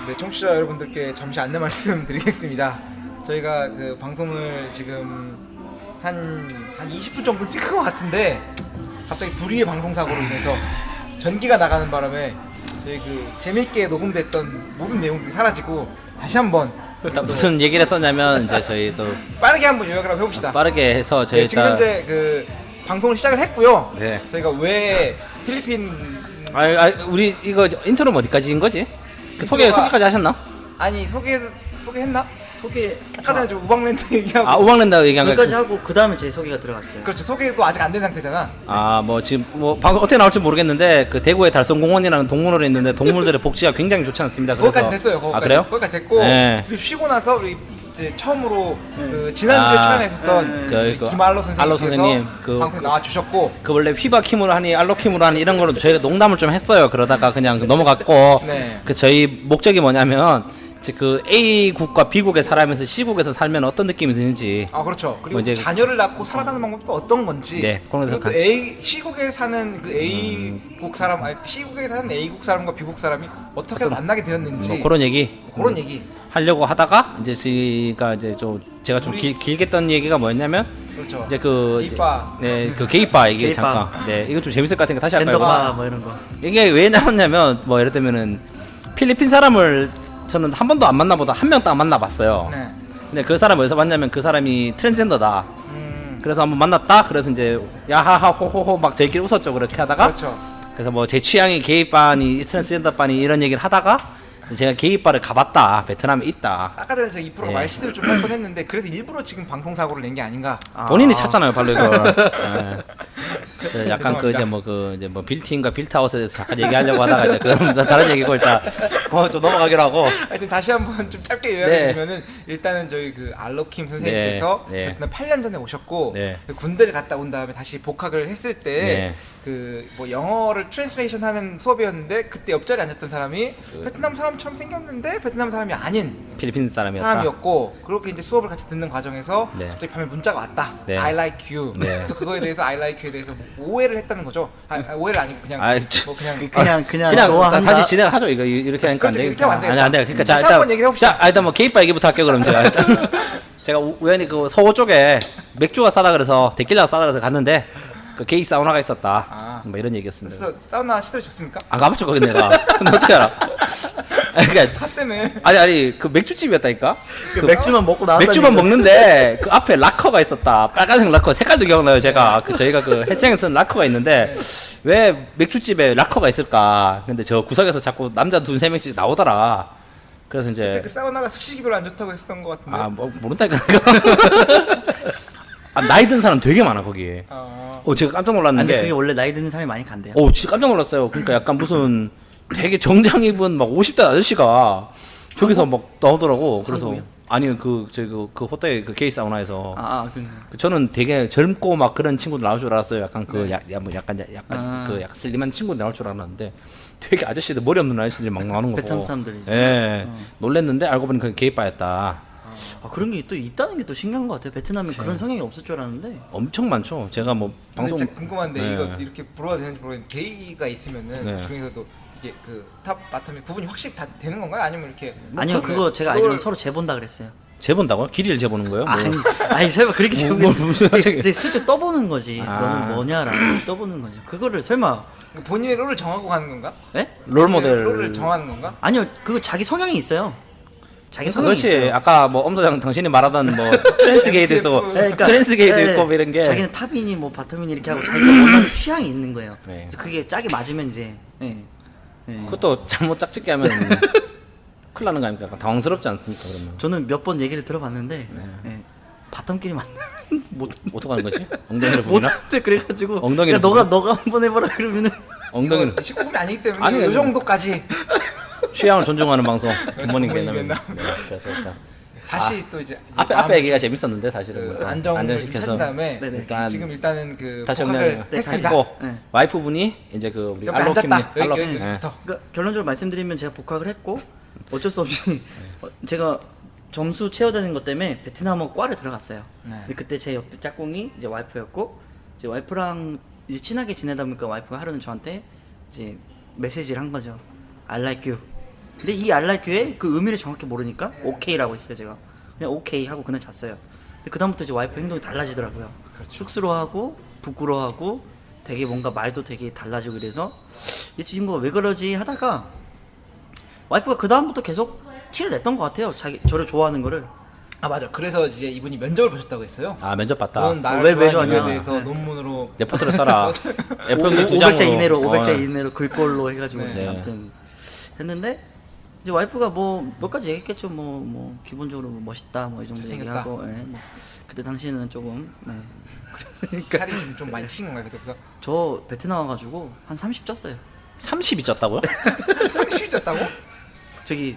네, 청취자 여러분들께 잠시 안내 말씀 드리겠습니다. 저희가 그 방송을 지금 한 20분 정도 찍은 것 같은데 갑자기 불의의 방송사고로 인해서 전기가 나가는 바람에 저희 그 재밌게 녹음됐던 모든 내용들이 사라지고 다시 한번 일단 무슨 얘기를 했었냐면 이제 저희 또 빠르게 한번 요약을 한번 해봅시다. 빠르게 해서 저희 네, 지금 현재 그 방송을 시작을 했고요. 네. 저희가 왜 필리핀 우리 이거 인트로는 어디까지인 거지? 인트로가- 소개까지 하셨나? 소개했나? 소개 아까 전에 좀 우방랜드 얘기하고 아 우방랜드 얘기한 거. 여기까지 하고 그 다음에 제 소개가 들어갔어요. 그렇죠. 소개도 아직 안 된 상태잖아. 아 뭐 지금 뭐 방송 어떻게 나올지 모르겠는데 그 대구의 달성공원이라는 동물원이 있는데 동물들의 복지가 굉장히 좋지 않습니다. 그래서 거기까지 됐어요. 거기까지. 아 그래요? 거기까지 됐고 네. 우리 쉬고 나서 우리 이제 처음으로 그 지난주에 아, 출연했었던 그 김알로 선생님께서 알로 선생님, 그- 방송에 나와 주셨고 그 원래 휘바킴으로 하니 알로킴으로 하니 이런 거로 저희가 농담을 좀 했어요. 그러다가 그냥 넘어갔고 네. 그 저희 목적이 뭐냐면 이제 그 A국과 B국에 살아면서 C국에서 살면 어떤 느낌이 드는지 아 그렇죠. 그리고 뭐 이제- 자녀를 낳고 살아가는 방법도 어떤 건지. 네, 그런 그리고 데서 그 A C국에 사는 그 A국 사람, 아니 C국에 사는 A국 사람과 B국 사람이 어떻게 만나게 되었는지 뭐 그런 얘기 그런 얘기. 하려고 하다가 이제 제가 이제 좀 제가 좀 우리- 길게 했던 얘기가 뭐였냐면 그렇죠. 이제 그 게이바. 네, 그 게이바 얘기 게이바. 잠깐. 네, 이거 좀 재밌을 것 같으니까 다시 할까요? 젠더바 뭐 이런 거. 이게 왜 나왔냐면 뭐 예를 들면은 필리핀 사람을 저는 한 번도 안 만나보다 한 명 딱 만나봤어요. 네. 근데 그 사람이 어디서 봤냐면 그 사람이 트랜스젠더다. 그래서 한번 만났다. 그래서 이제 야하하 호호호 막 저희끼리 웃었죠. 그렇게 하다가 그렇죠. 그래서 뭐 제 취향이 게이바니 트랜스젠더바니 이런 얘기를 하다가 제가 게이바를 가봤다. 베트남에 있다. 아까 전에 제가 이 프로 네. 말실수를 좀 할 뻔했는데 그래서 일부러 지금 방송 사고를 낸 게 아닌가. 본인이 찾잖아요, 발로 이걸. 네. 그래서 약간 그 죄송합니다. 이제 뭐 그 이제 뭐 빌트인과 빌트아웃에 대해서 잠깐 얘기하려고 하다가 이제 그건 다른 얘기고 일단 그거 좀 넘어가기로 하고. 하여튼 다시 한번 좀 짧게 네. 요약해드리면은 일단은 저희 그 알로킴 선생님께서 네. 네. 베트남 8년 전에 오셨고 네. 그 군대를 갔다 온 다음에 다시 복학을 했을 때 네. 그 뭐 영어를 트랜스레이션 하는 수업이었는데 그때 옆자리에 앉았던 사람이 베트남 사람처럼 생겼는데 베트남 사람이 아닌 필리핀 사람이었다. 사람이었고 그렇게 이제 수업을 같이 듣는 과정에서 네. 갑자기 밤에 문자가 왔다. 네. I like you. 네. 그래서 그거에 대해서 I like you에 대해서 오해를 했다는 거죠. 오해를 아니고 그냥 아이, 뭐 그냥 그냥 좋아한다. 다시 진행하죠. 이거 이렇게 하니까 안 그렇죠, 되니까. 이렇게 하면 안 되겠다. 아니 안 돼. 그러니까 다시 한번 얘기를 해봅시다. 자, 일단 뭐 게이바 얘기부터 할게요. 그럼 제가 일단 제가 우연히 그 서호 쪽에 맥주가 싸다 그래서 데킬라가 싸다 그래서 갔는데 그 게이 사우나가 있었다. 아. 뭐 이런 얘기였습니다. 그래서 사우나 시도해 줬습니까? 안 가봤죠 거기 내가. 근데 어떻게 알아? 그러니까 차 때문에 아니 그 맥주집이었다니까. 그 맥주만 먹고 나왔다. 맥주만 먹는데 그 앞에 락커가 있었다. 빨간색 락커 색깔도 기억나요. 제가 그 저희가 그 헬스장에 쓰는 락커가 있는데 왜 맥주집에 락커가 있을까? 근데 저 구석에서 자꾸 남자 두세 명씩 나오더라. 그래서 그때 이제 그 사우나가 습식이 별로 안 좋다고 했었던 것 같은데. 아 뭐 모른다니까. 아, 나이 든 사람 되게 많아 거기. 제가 깜짝 놀랐는 근데 게. 그게 원래 나이 드는 사람이 많이 간대요. 진짜 깜짝 놀랐어요. 그러니까 약간 무슨 되게 정장 입은 막 50대 아저씨가 저기서 막 나오더라고. 그래서 한국이요? 아니 그 호텔 그 게이 사우나에서 그러니까. 저는 되게 젊고 막 그런 친구들 나올 줄 알았어요. 약간 그 네. 뭐 약간 아. 그 약간 슬림한 친구들 나올 줄 알았는데 되게 아저씨들 머리 없는 아저씨들이 막 나오는 거고. 베트남 사람들이죠. 예. 놀랬는데 알고 보니 그 게이바였다. 그런 게 또 있다는 게 또 신기한 것 같아요. 베트남에 그런 성향이 없을 줄 알았는데. 엄청 많죠. 제가 뭐 방송 방송 진짜 궁금한데 네. 이거 이렇게 불러야 되는지 모르겠는데 게이가 있으면은 네. 그 중에서도 이게 그 탑 바텀이 구분이 확실히 다 되는 건가요? 아니면 이렇게 아니요, 그러면 그거 제가 그걸- 알기로는 서로 재본다 그랬어요. 재본다고요? 길이를 재보는 거예요? 뭐. 아니 설마 그렇게 재본 게 무슨話? 이제 슬쩍 떠보는 거지. 아. 너는 뭐냐라고 떠보는 거죠. 그거를 설마 본인의 롤을 정하고 가는 건가? 예? 롤 본인의 모델. 롤을 정하는 건가? 아니요, 그거 자기 성향이 있어요. 자기 성향이 그렇지. 있어요. 아까 뭐 엄소장 당신이 말하던 뭐 트랜스 게이도 있고 네, 그러니까, 트랜스 게이도 예, 있고 뭐 이런 게 자기는 탑이니 뭐 바텀이니 이렇게 하고 자기가 원하는 취향이 있는 거예요. 네. 그래서 그게 짝이 맞으면 이제 예. 예. 그것도 잘못 짝짓기 하면 큰일 나는 거 아닙니까? 약간 당황스럽지 않습니까? 그러면 저는 몇 번 얘기를 들어봤는데 예. 바텀끼리 만나면 못 어떡하는 거지? 엉덩이를 보이나? 못한대 그래가지고 엉덩이를 야 너가 한번 해봐라 그러면은 엉덩이를 이거 19금이 아니기 때문에 아니, 이 아니. 정도까지 취향을 존중하는 방송 김모닝 김모닝 베트남. 베트남. 네, 그래서 일단 다시 또 이제 앞에 얘기가 재밌었는데 사실은 그 뭐 안정을 좀 안정시켜서 찾은 다음에 네네. 일단 지금 일단은 그 다시 복학을 한번 했습니다. 했고 네. 와이프분이 이제 그 우리 옆에 알로킴님 앉았다. 여기 예. 여기부터. 그러니까 결론적으로 말씀드리면 제가 복학을 했고 어쩔 수 없이 제가 점수 채워되는 것 때문에 베트남어 과를 들어갔어요. 네. 근데 그때 제 옆에 짝꿍이 이제 와이프였고 이제 와이프랑 이제 친하게 지내다 보니까 와이프가 하루는 저한테 이제 메시지를 한 거죠. I like you. 근데 이 I like you의 그 의미를 정확히 모르니까 오케이라고 했어요 제가. 그냥 오케이 하고 그냥 잤어요. 근데 그다음부터 이제 와이프 행동이 달라지더라고요. 쑥스러워하고 부끄러워하고 되게 뭔가 말도 되게 달라지고 이래서 이 친구가 왜 그러지 하다가 와이프가 그 다음부터 계속 티를 냈던 것 같아요. 저를 좋아하는 거를. 아 맞아. 그래서 이제 이분이 면접을 보셨다고 했어요. 아 면접 봤다. 넌 나를 왜 좋아하는 이유에 좋아하냐. 대해서 네. 논문으로 레포트를 써라. F4 두 500자 장으로. 이내로 500자 어. 이내로 글꼴로 해가지고 네. 아무튼 했는데 이제 와이프가 뭐 몇 가지 얘기했겠죠. 뭐 기본적으로 뭐 멋있다 뭐 이 정도 잘생겼다. 얘기하고 예, 뭐 그때 당시에는 조금 네. 그랬으니까 살이 좀 많이 찐 건가요 그때부터? 저 베트남 와가지고 한 30 쪘어요. 30이 쪘다고요? 30이 쪘다고? 저기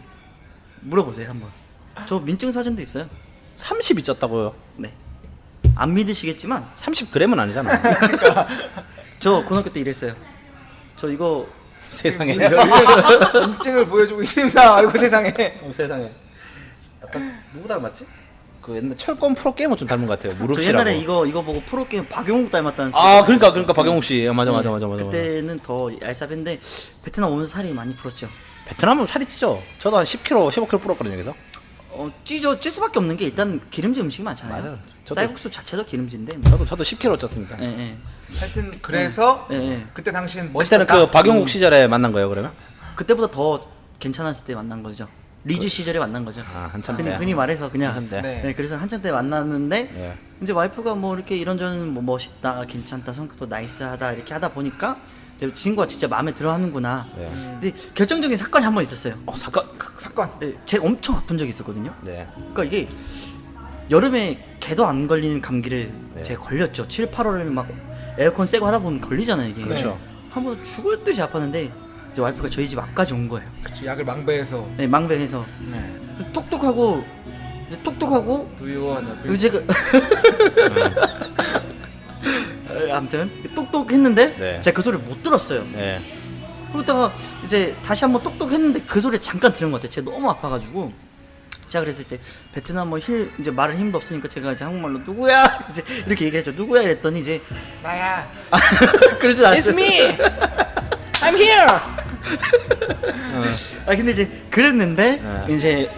물어보세요 한번. 저 민증 사진도 있어요. 30이 쪘다고요? 네. 안 믿으시겠지만 30g은 아니잖아. 저 고등학교 때 이랬어요. 저 이거 세상에. 인증을 보여주고 있습니다. 아이고 세상에. 세상에. 약간 누구 닮았지? 그 옛날 철권 프로게이머 좀 닮은 것 같아요. 저 무릎씨라고. 옛날에 이거 보고 프로게임 박용욱 닮았다는 소리 아 들었어요. 그러니까 박영욱 씨. 맞아. 그때는 더 얄쌉했는데 베트남 오면서 살이 많이 불었죠. 베트남은 살이 찌죠. 저도 한 10kg, 15kg 불었거든요. 여기서. 찔 수밖에 없는 게 일단 기름진 음식이 많잖아요. 맞아요. 저도- 쌀국수 자체도 기름진데. 저도 10kg 쪘습니다. 예, 예. 하여튼 그래서 예, 예. 그때 당시엔 멋있었다. 그때는 그 박영욱 시절에 만난 거예요, 그러면? 그때보다 더 괜찮았을 때 만난 거죠. 리즈 시절에 만난 거죠. 아, 한참 때. 흔히 말해서 그냥. 한참 때. 네. 네, 그래서 한참 때 만났는데 예. 이제 와이프가 뭐 이렇게 이런저런 뭐 멋있다, 괜찮다, 성격도 나이스하다 이렇게 하다 보니까 이제 친구가 진짜 마음에 들어하는구나. 네. 근데 결정적인 사건이 한 번 있었어요. 사건. 사건. 네, 제가 엄청 아픈 적이 있었거든요. 네. 그러니까 이게 여름에 개도 안 걸리는 감기를 네. 제가 걸렸죠. 7, 8월에는 막 에어컨 세고 하다 보면 걸리잖아요 이게. 그렇죠. 한번 죽을 듯이 아팠는데 이제 와이프가 저희 집 앞까지 온 거예요. 그치, 약을 망배해서. 네, 망배해서 네. 똑똑하고 두유원 이제 그 아무튼 똑똑했는데 네. 제가 그 소리를 못 들었어요. 네. 그러다가 이제 다시 한번 똑똑했는데 그 소리 잠깐 들은 것 같아요. 제가 너무 아파가지고. 자 그래서 이제 베트남 이제 말할 힘도 없으니까 제가 이제 한국말로 누구야 이제 이렇게 얘기했죠. 누구야 이랬더니 이제 나야. 그러진 않았어요. It's me. I'm here. 아 근데 이제 그랬는데 네. 이제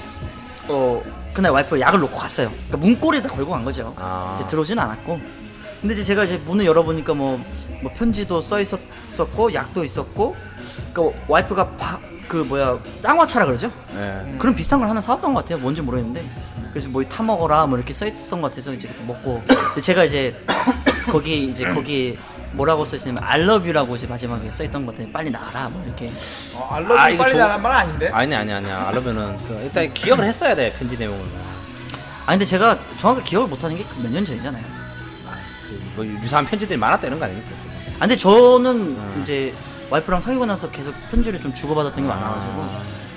그날 와이프가 약을 놓고 갔어요. 그러니까 문고리에다 걸고 간 거죠. 아. 이제 들어오진 않았고. 근데 이제 제가 이제 문을 열어보니까 뭐 편지도 써 있었고 약도 있었고. 그러니까 와이프가 쌍화차라 그러죠? 네. 그런 비슷한 걸 하나 사왔던 것 같아요. 뭔지 모르겠는데. 그래서 뭐 타 먹어라 뭐 이렇게 써 있었던 것 같아서 이제 그때 먹고. 근데 제가 이제 거기 뭐라고 써 있냐면 I love you라고 이제 마지막에 써 있던 것 같아요. 빨리 나와라 뭐 이렇게. 알러뷰 아, 이거 빨리 좋- 나란 말은 아닌데. 아니야. 알러면은 일단 기억을 했어야 돼 편지 내용을. 아 근데 제가 정확하게 기억을 못하는 게 몇 년 전이잖아요. 뭐 유사한 편지들이 많았다 이런 거 아닙니까? 아 근데 저는 이제 와이프랑 사귀고 나서 계속 편지를 좀 주고받았던 게 많아가지고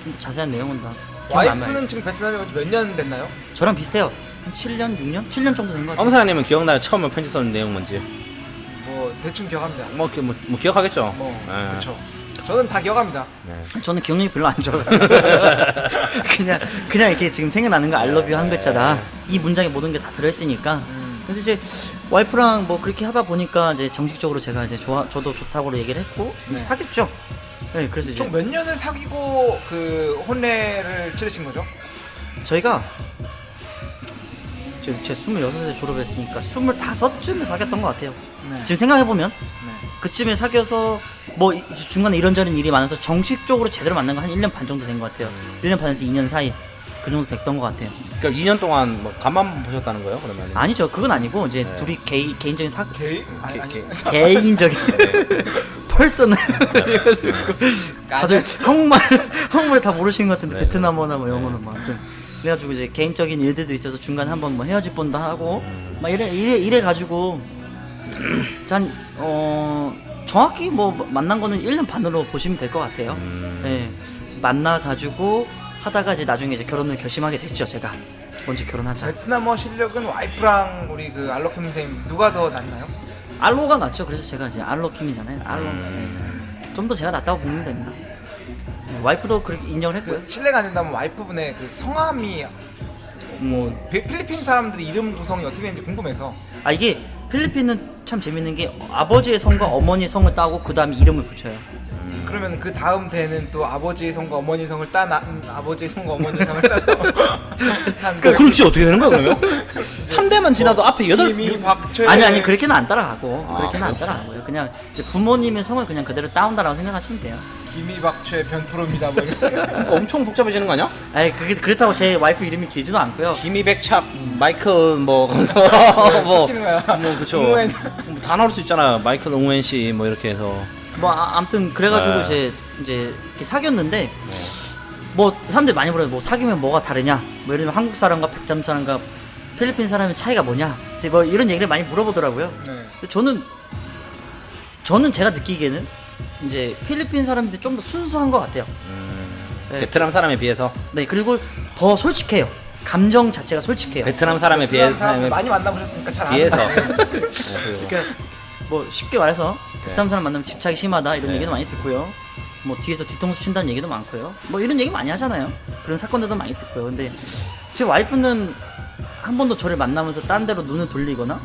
좀 더 자세한 내용은 다 기억 안 나요. 와이프는 지금 베트남에 온 지 몇 년 됐나요? 저랑 비슷해요. 한 7년, 6년? 7년 정도 된 것 같아요. 엄사장님은 기억나요? 처음에 편지 썼는 내용 뭔지? 뭐 대충 기억합니다. 뭐 기억하겠죠. 뭐 예. 그렇죠. 저는 다 기억합니다. 네. 저는 기억력이 별로 안 좋아요. 그냥 이렇게 지금 생각나는 거 I love you 한 글자다. 이 문장에 모든 게 다 들어있으니까. 그래서 이제 와이프랑 뭐 그렇게 하다 보니까 이제 정식적으로 제가 이제 저도 좋다고 얘기를 했고 네. 사귀었죠. 네, 그래서 이제 총 몇 년을 사귀고 그 혼례를 치르신 거죠? 저희가 제 26세 졸업했으니까 25쯤에 사귀었던 것 같아요. 네. 지금 생각해보면 네. 그쯤에 사귀어서 뭐 중간에 이런저런 일이 많아서 정식적으로 제대로 만난 건 한 1년 반 정도 된 것 같아요. 1년 반에서 2년 사이 그 정도 됐던 것 같아요. 그러니까 2년 동안 뭐 간만 보셨다는 거예요? 그러면? 아니죠. 그건 아니고 이제 네. 둘이 개인적인 게이? 아니, 개인적인 퍼스널 다들 한국말 다 모르시는 것 같은데 네. 베트남어나 뭐 영어는 뭐 아무튼 그래가지고 이제 개인적인 일들도 있어서 중간에 한번 뭐 헤어질 뻔도 하고 막 이래 가지고 정확히 뭐 만난 거는 1년 반으로 보시면 될 것 같아요. 네. 그래서 만나 가지고 하다가 이제 나중에 이제 결혼을 결심하게 됐죠. 제가 먼저 결혼하자. 베트남어 실력은 와이프랑 우리 그 알로킴 선생님 누가 더 낫나요? 알로가 낫죠. 그래서 제가 이제 알로킴이잖아요. 알로. 좀 더 제가 낫다고 보면 됩니다. 네, 와이프도 그렇게 인정을 했고요. 그 실례가 안 된다면 와이프분의 그 성함이 뭐 필리핀 사람들이 이름 구성이 어떻게 되는지 궁금해서. 이게 필리핀은 참 재밌는 게 아버지의 성과 어머니의 성을 따고 그 다음에 이름을 붙여요. 그러면 그 다음 대는 또 아버지의 성과 어머니의 성을 아버지의 성과 어머니의 성을 따서 한 그럼 진짜 어떻게 되는 거야 그러면? 3대만 지나도 앞에 8 김이 박최 아니 그렇게는 안 따라가고 아, 그렇게는 안 따라가고요. 그냥 이제 부모님의 성을 그냥 그대로 따온다라고 생각하시면 돼요. 김이 박최 변프로입니다 뭐 이렇게. 엄청 복잡해지는 거 아니야? 아니 그렇다고 제 와이프 이름이 길지도 않고요. 김이백착 마이클 뭐 검사 뭐 시키는 거야. 그쵸. 응우엔. 다 나올 수 있잖아. 마이클 응우엔 씨 뭐 이렇게 해서. 뭐 아무튼 그래가지고 네. 이제 이렇게 사귀었는데 뭐 사람들이 많이 물어요. 뭐 사귀면 뭐가 다르냐? 뭐 예를 들면 한국 사람과 베트남 사람과 필리핀 사람의 차이가 뭐냐? 이제 뭐 이런 얘기를 많이 물어보더라고요. 네. 근데 저는 제가 느끼기에는 이제 필리핀 사람들이 좀 더 순수한 것 같아요. 네. 베트남 사람에 비해서 네, 그리고 더 솔직해요. 감정 자체가 솔직해요. 베트남 사람에 베트남 사람들 비해서 많이 만나보셨으니까 잘 비해서 아는 거지. 그러니까 뭐 쉽게 말해서 베트남 사람 만나면 집착이 심하다 이런 네. 얘기도 많이 듣고요. 뭐 뒤에서 뒤통수 친다는 얘기도 많고요. 뭐 이런 얘기 많이 하잖아요. 그런 사건들도 많이 듣고요. 근데 제 와이프는 한 번도 저를 만나면서 딴 데로 눈을 돌리거나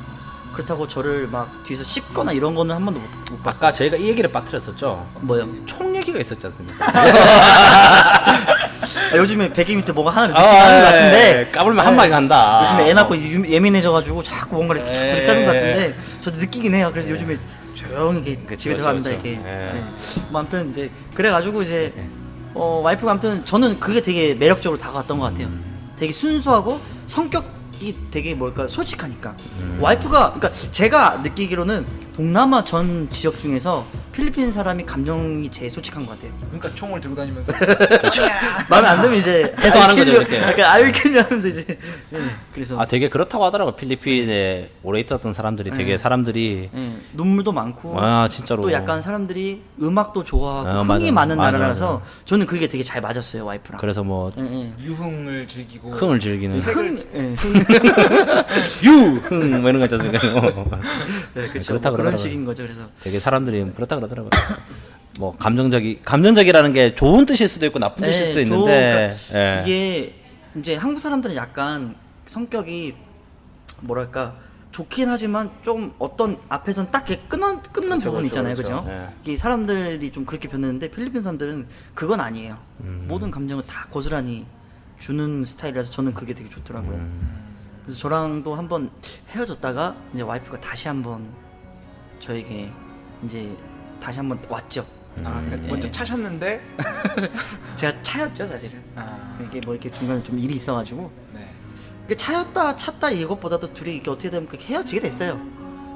그렇다고 저를 막 뒤에서 씹거나 이런 거는 한 번도 못 봤어요. 아까 저희가 이 얘기를 빠뜨렸었죠. 뭐요? 총 얘기가 있었지 않습니까? 요즘에 베개 밑에 뭐가 하나 느끼는 것 같은데 까불면 한 마디 간다. 요즘에 애 낳고 예민해져가지고 자꾸 뭔가를 이렇게 그렇게 하는 것 예. 같은데 저도 느끼긴 해요. 그래서 요즘에 조용히 이렇게 그쵸, 집에 그쵸, 들어갑니다. 그쵸. 이렇게. 예. 네. 뭐 아무튼 이제 그래가지고 이제 와이프가 아무튼 저는 그게 되게 매력적으로 다가왔던 것 같아요. 되게 순수하고 성격이 되게 뭘까 솔직하니까. 와이프가 그러니까 제가 느끼기로는 동남아 전 지역 중에서 필리핀 사람이 감정이 제일 솔직한 것 같아요. 그러니까 총을 들고 다니면서 마음에 안 들면 이제 해소하는 거죠, 이렇게. 약간 알킬려 하면서 이제 네, 그래서 아 되게 그렇다고 하더라고. 필리핀에 오래 있었던 사람들이 되게 사람들이 네, 눈물도 많고 아 진짜로 또 약간 사람들이 음악도 좋아하고 아, 흥이 맞아. 많은 맞아, 나라라서 저는 그게 되게 잘 맞았어요 와이프랑. 그래서 뭐 예, 예. 유흥을 즐기고 흥을 즐기는 흥, 예, 유흥 뭐 이런 거 있잖아요. 네, 그렇죠. 그렇다 뭐 그런 그러더라고요. 식인 거죠. 그래서 되게 사람들이 그렇다 그러더라고요. 뭐 감정적이라는 게 좋은 뜻일 수도 있고 나쁜 뜻일 수도 있는데 그러니까 예. 이게 이제 한국 사람들은 약간 성격이 뭐랄까 좋긴 하지만 좀 어떤 앞에선 딱 이렇게 끊는 부분 그렇죠, 있잖아요, 그렇죠. 그죠? 예. 이게 사람들이 좀 그렇게 변했는데 필리핀 사람들은 그건 아니에요. 모든 감정을 다 고스란히 주는 스타일이라서 저는 그게 되게 좋더라고요. 그래서 저랑도 한번 헤어졌다가 이제 와이프가 다시 한번 저에게 이제 다시 한번 왔죠. 아, 그러니까 예. 먼저 차셨는데 제가 차였죠, 사실은. 아, 이게 뭐 이렇게 중간에 좀 일이 있어가지고 네. 이게 차였다 찼다 이것보다도 둘이 이렇게 어떻게 되면 그렇게 헤어지게 됐어요.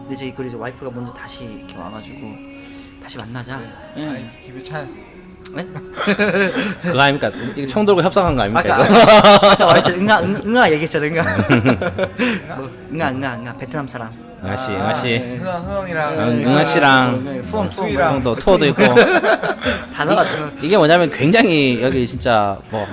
근데 이제 그래서 와이프가 먼저 다시 이렇게 와가지고 다시 만나자. 예. 아이, 기회 찬스. 네? 그거 아닙니까? 이거 총 들고 협상한 거 아닙니까? 아까 말했죠. 응아 얘기했잖아. 뭐, 응아 베트남 사람. 응아 씨. 네. 흥이랑 응아 씨랑 후엉 투이랑 또 투어도 있고 단어가 이게 뭐냐면 굉장히 여기 진짜 뭐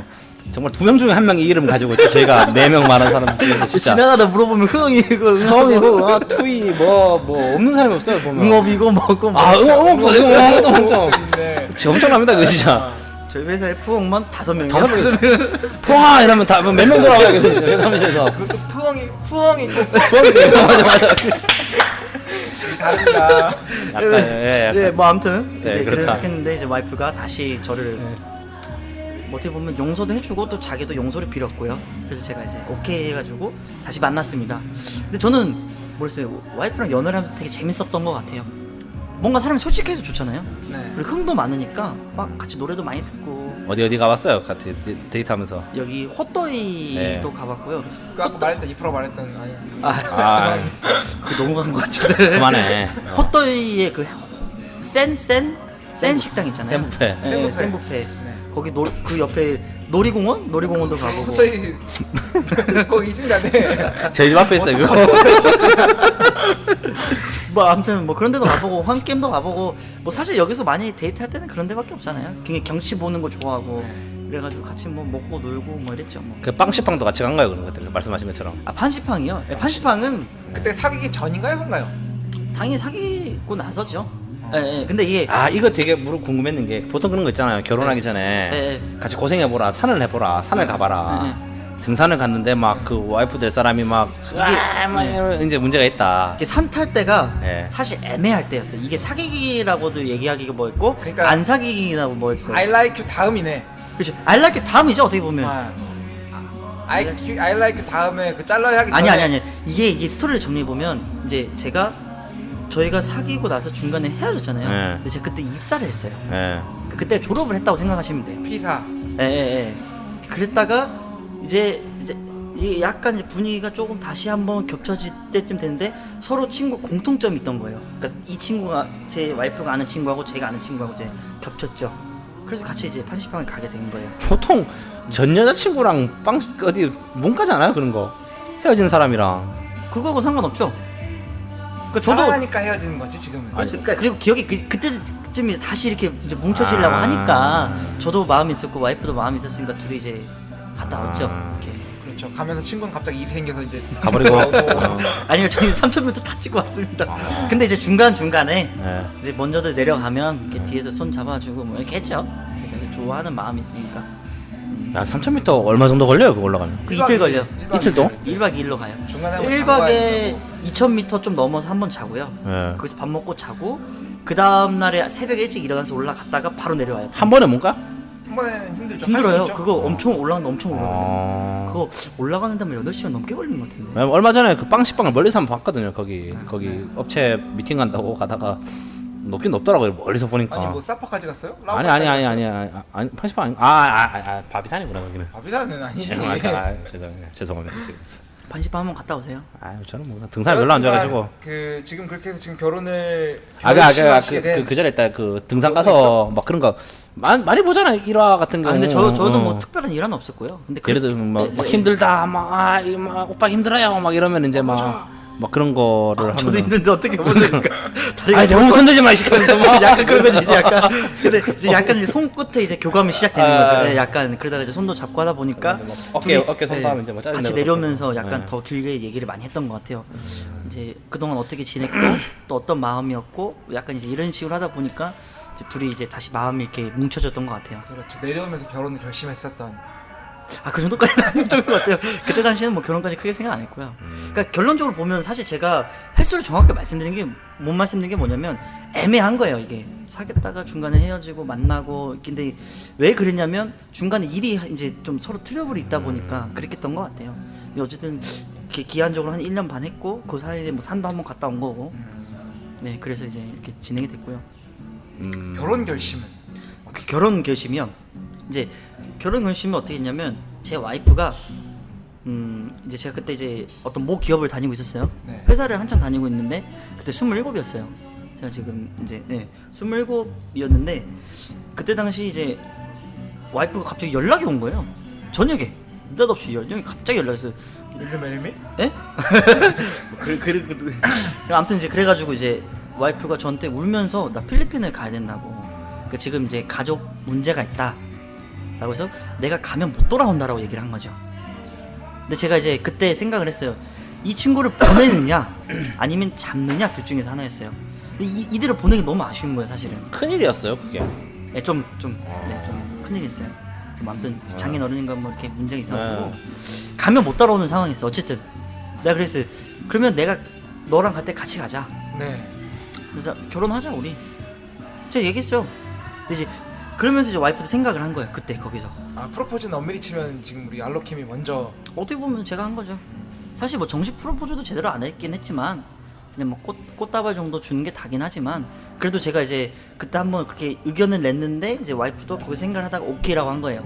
정말 2명 중에 1명이 이름 가지고 있죠. 저희가 4명 많은 사람 중에서 진짜 지나가다 물어보면 흥이고 형이고 투이 뭐 없는 사람이 없어요 보면. 응업이고 뭐고 뭐. 아 응업 내가 응업도 엄청 네. 진짜 엄청납니다 그 진짜. 저희 회사에 푸엉만 5명. 5명 푸엉아 이러면 다 몇 명 돌아가겠어 회사에서. 그것도 푸엉이 있고 맞아. 다릅니다. 약간 예. 네, 뭐 아무튼 네, 이제 그래서 그렇다. 했는데 이제 와이프가 다시 저를 뭐 어떻게 보면 용서도 해주고 또 자기도 용서를 빌었고요. 그래서 제가 이제 오케이 해가지고 다시 만났습니다. 근데 저는 모르겠어요. 와이프랑 연애를 하면서 되게 재밌었던 것 같아요. 뭔가 사람이 솔직해서 좋잖아요. 네. 그리고 흥도 많으니까 막 같이 노래도 많이 듣고 어디 가봤어요? 같이 데이트하면서. 여기 헛도이도 네. 가봤고요. 그 아까 말했던 2% 말했던 아니. 아 그 너무 간 것 같은데. 그만해. 헛도이의 그 센 식당 있잖아요. 센 뷔페. 네, 센 뷔페. 거기 그 옆에 놀이공원도 가보고. 호떡이 거기 있습니다. 네. 저희 집 앞에 있어요 그거. 뭐 아무튼 뭐 그런 데도 가보고 환게임도 가보고 뭐 사실 여기서 많이 데이트할 때는 그런 데밖에 없잖아요. 그냥 경치 보는 거 좋아하고 그래가지고 같이 뭐 먹고 놀고 뭐 이랬죠 뭐. 그 빵시빵도 같이 간 거예요 그런 것들 말씀하신 것처럼. 아 판시팡이요? 네, 판시팡은 그때 사귀기 전인가요, 후인가요? 당연히 사귀고 나서죠. 예, 근데 이게 아 이거 되게 궁금했는 게 보통 그런 거 있잖아요. 결혼하기 전에 네. 같이 고생해보라, 산을 해보라, 산을 가봐라. 네. 등산을 갔는데 막 그 와이프 될 사람이 막 이제 문제가 있다. 이게 산 탈 때가 네. 사실 애매할 때였어요. 이게 사귀기라고도 얘기하기가 뭐였고 그러니까 안 사귀기라고 뭐였어요. I like you 다음이네. 그렇지. I like it 다음이죠 어떻게 보면. 아. I like you 다음에 그 잘라야 하기 아니 전에 아니 이게 스토리를 정리해 보면 이제 저희가 사귀고 나서 중간에 헤어졌잖아요. 네. 근데 제가 그때 입사를 했어요. 예. 그때 졸업을 했다고 생각하시면 돼요. 피사. 예. 그랬다가 이제 이게 약간 이제 분위기가 조금 다시 한번 겹쳐질 때쯤 됐는데 서로 친구 공통점이 있던 거예요. 그러니까 이 친구가 제 와이프가 아는 친구하고 제가 아는 친구하고 이제 겹쳤죠. 그래서 같이 이제 판시방에 가게 된 거예요. 보통 전 여자친구랑 빵 어디 몸까지 않아요 그런 거 헤어진 사람이랑. 그거하고 상관없죠. 그러니까 저도 사랑하니까 헤어지는 거지 지금은. 그러니까 그리고 기억이 그때쯤 다시 이렇게 이제 뭉쳐지려고 하니까 저도 마음이 있었고 와이프도 마음이 있었으니까 둘이 이제 갔다 왔죠. 이렇게. 그렇죠. 가면서 친구는 갑자기 일이 생겨서 이제 가버리고. 아니요, 저희 3,000m 다 찍고 왔습니다. 근데 이제 중간에 네. 이제 먼저들 내려가면 이렇게 뒤에서 손 잡아주고 뭐 이렇게 했죠. 제가 좋아하는 마음이 있으니까. 야 3,000m 얼마 정도 걸려요 그거 올라가면? 그 이틀 걸려. 이틀도? 1박 2일로 가요. 중간에 한번 자고 1박에 2,000m 좀 넘어서 한 번 자고요. 네. 거기서 밥 먹고 자고 그 다음날에 새벽에 일찍 일어나서 올라갔다가 바로 내려와요. 한 번에 못 가? 한 번에는 힘들죠. 힘들어요. 할수 있죠? 그거 엄청 올라가는데 엄청 오래 걸려요. 아... 그거 올라가는 데만 8시간 넘게 걸리는 것 같은데. 얼마 전에 그 빵식빵을 멀리서 한번 봤거든요. 거기 업체 미팅 간다고 가다가 높긴 높더라고요. 멀리서 보니까. 아니 뭐 사파까지 갔어요? 아니 빵식빵 아니 바비산이구나 거기는. 바비산은 아니지. 죄송합니다. 반시방 한번 갔다 오세요. 저는 뭐 등산을 별로 안 좋아해가지고. 그 지금 그렇게 해서 지금 결혼을 그 전에 일단 그 등산 가서 막 그런 거 많이 보잖아 일화 같은 거. 근데 저도 뭐 특별한 일화는 없었고요. 근데 예를 들면 막 힘들다 막 오빠 힘들어요 막 이러면 이제 막 그런 거를 하면. 저도 힘든데 어떻게 보니까 아니 너무 건드지 마 시키면서 막 약간 그런 거지 이제 약간. 근데 이제 약간 이제 손끝에 이제 교감이 시작되는 거죠. 네, 약간 그러다가 이제 손도 잡고 하다 보니까 어깨 둘이, 손 닿으면 이제 뭐 짜증 같이 내고 내려오면서 약간 네. 더 길게 얘기를 많이 했던 것 같아요. 이제 그동안 어떻게 지냈고 또 어떤 마음이었고 약간 이제 이런 식으로 하다 보니까 이제 둘이 이제 다시 마음이 이렇게 뭉쳐졌던 것 같아요. 그렇죠. 내려오면서 결혼을 결심했었던. 그 정도까지는 아니었던 것 같아요. 그때 당시에는 뭐 결혼까지 크게 생각 안 했고요. 그러니까 결론적으로 보면 사실 제가 횟수를 정확하게 말씀드린 게 못 말씀드린 게 뭐냐면 애매한 거예요. 이게 사귀었다가 중간에 헤어지고 만나고. 근데 왜 그랬냐면 중간에 일이 이제 좀 서로 트러블이 있다 보니까 그랬던 것 같아요. 근데 어쨌든 이렇게 기한적으로 한 1년 반 했고 그 사이에 뭐 산도 한번 갔다 온 거고. 네, 그래서 이제 이렇게 진행이 됐고요. 결혼 결심은 그 결혼 결심이요. 이제 결혼 결심이 어떻게 했냐면 제 와이프가 이제 제가 그때 이제 어떤 모 기업을 다니고 있었어요. 네. 회사를 한창 다니고 있는데 그때 27이었어요. 제가 지금 이제 27이었는데 그때 당시 이제 와이프가 갑자기 연락이 온 거예요. 저녁에 느닷없이 연락이 갑자기 연락했어요. 일루멜미? 예? 아무튼 이제 그래가지고 이제 와이프가 저한테 울면서 나 필리핀을 가야 된다고. 그 지금 이제 가족 문제가 있다. 라고 해서 내가 가면 못 돌아온다라고 얘기를 한 거죠. 근데 제가 이제 그때 생각을 했어요. 이 친구를 보내느냐 아니면 잡느냐 둘 중에서 하나였어요. 근데 이대로 보내기 너무 아쉬운 거예요 사실은. 큰일이었어요 그게. 네, 좀 큰일이었어요. 좀 아무튼 장인어른인가 뭐 이렇게 문제가 있어가지고 가면 못 따라오는 상황이었어. 어쨌든 내가 그랬어요. 그러면 내가 너랑 갈 때 같이 가자. 네. 그래서 결혼하자 우리. 제가 얘기했어요. 근데 이제 그러면서 이제 와이프도 생각을 한 거예요. 그때 거기서. 프로포즈는 엄밀히 치면 지금 우리 알로킴이 먼저. 어떻게 보면 제가 한 거죠. 사실 뭐 정식 프로포즈도 제대로 안 했긴 했지만 그냥 뭐 꽃다발 정도 주는 게 다긴 하지만 그래도 제가 이제 그때 한번 그렇게 의견을 냈는데 이제 와이프도 거기 생각을 하다가 오케이라고 한 거예요.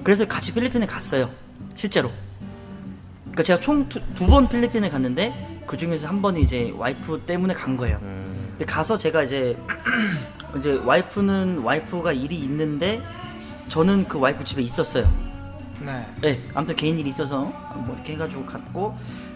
그래서 같이 필리핀에 갔어요. 실제로. 그러니까 제가 총 두 번 필리핀에 갔는데 그 중에서 한 번이 이제 와이프 때문에 간 거예요. 근데 가서 제가 이제 와이프가 일이 있는데 저는 그 와이프 집에 있었어요. 네. 네, 아무튼 개인 일이 있어서 뭐 이렇게 해가지고 갔고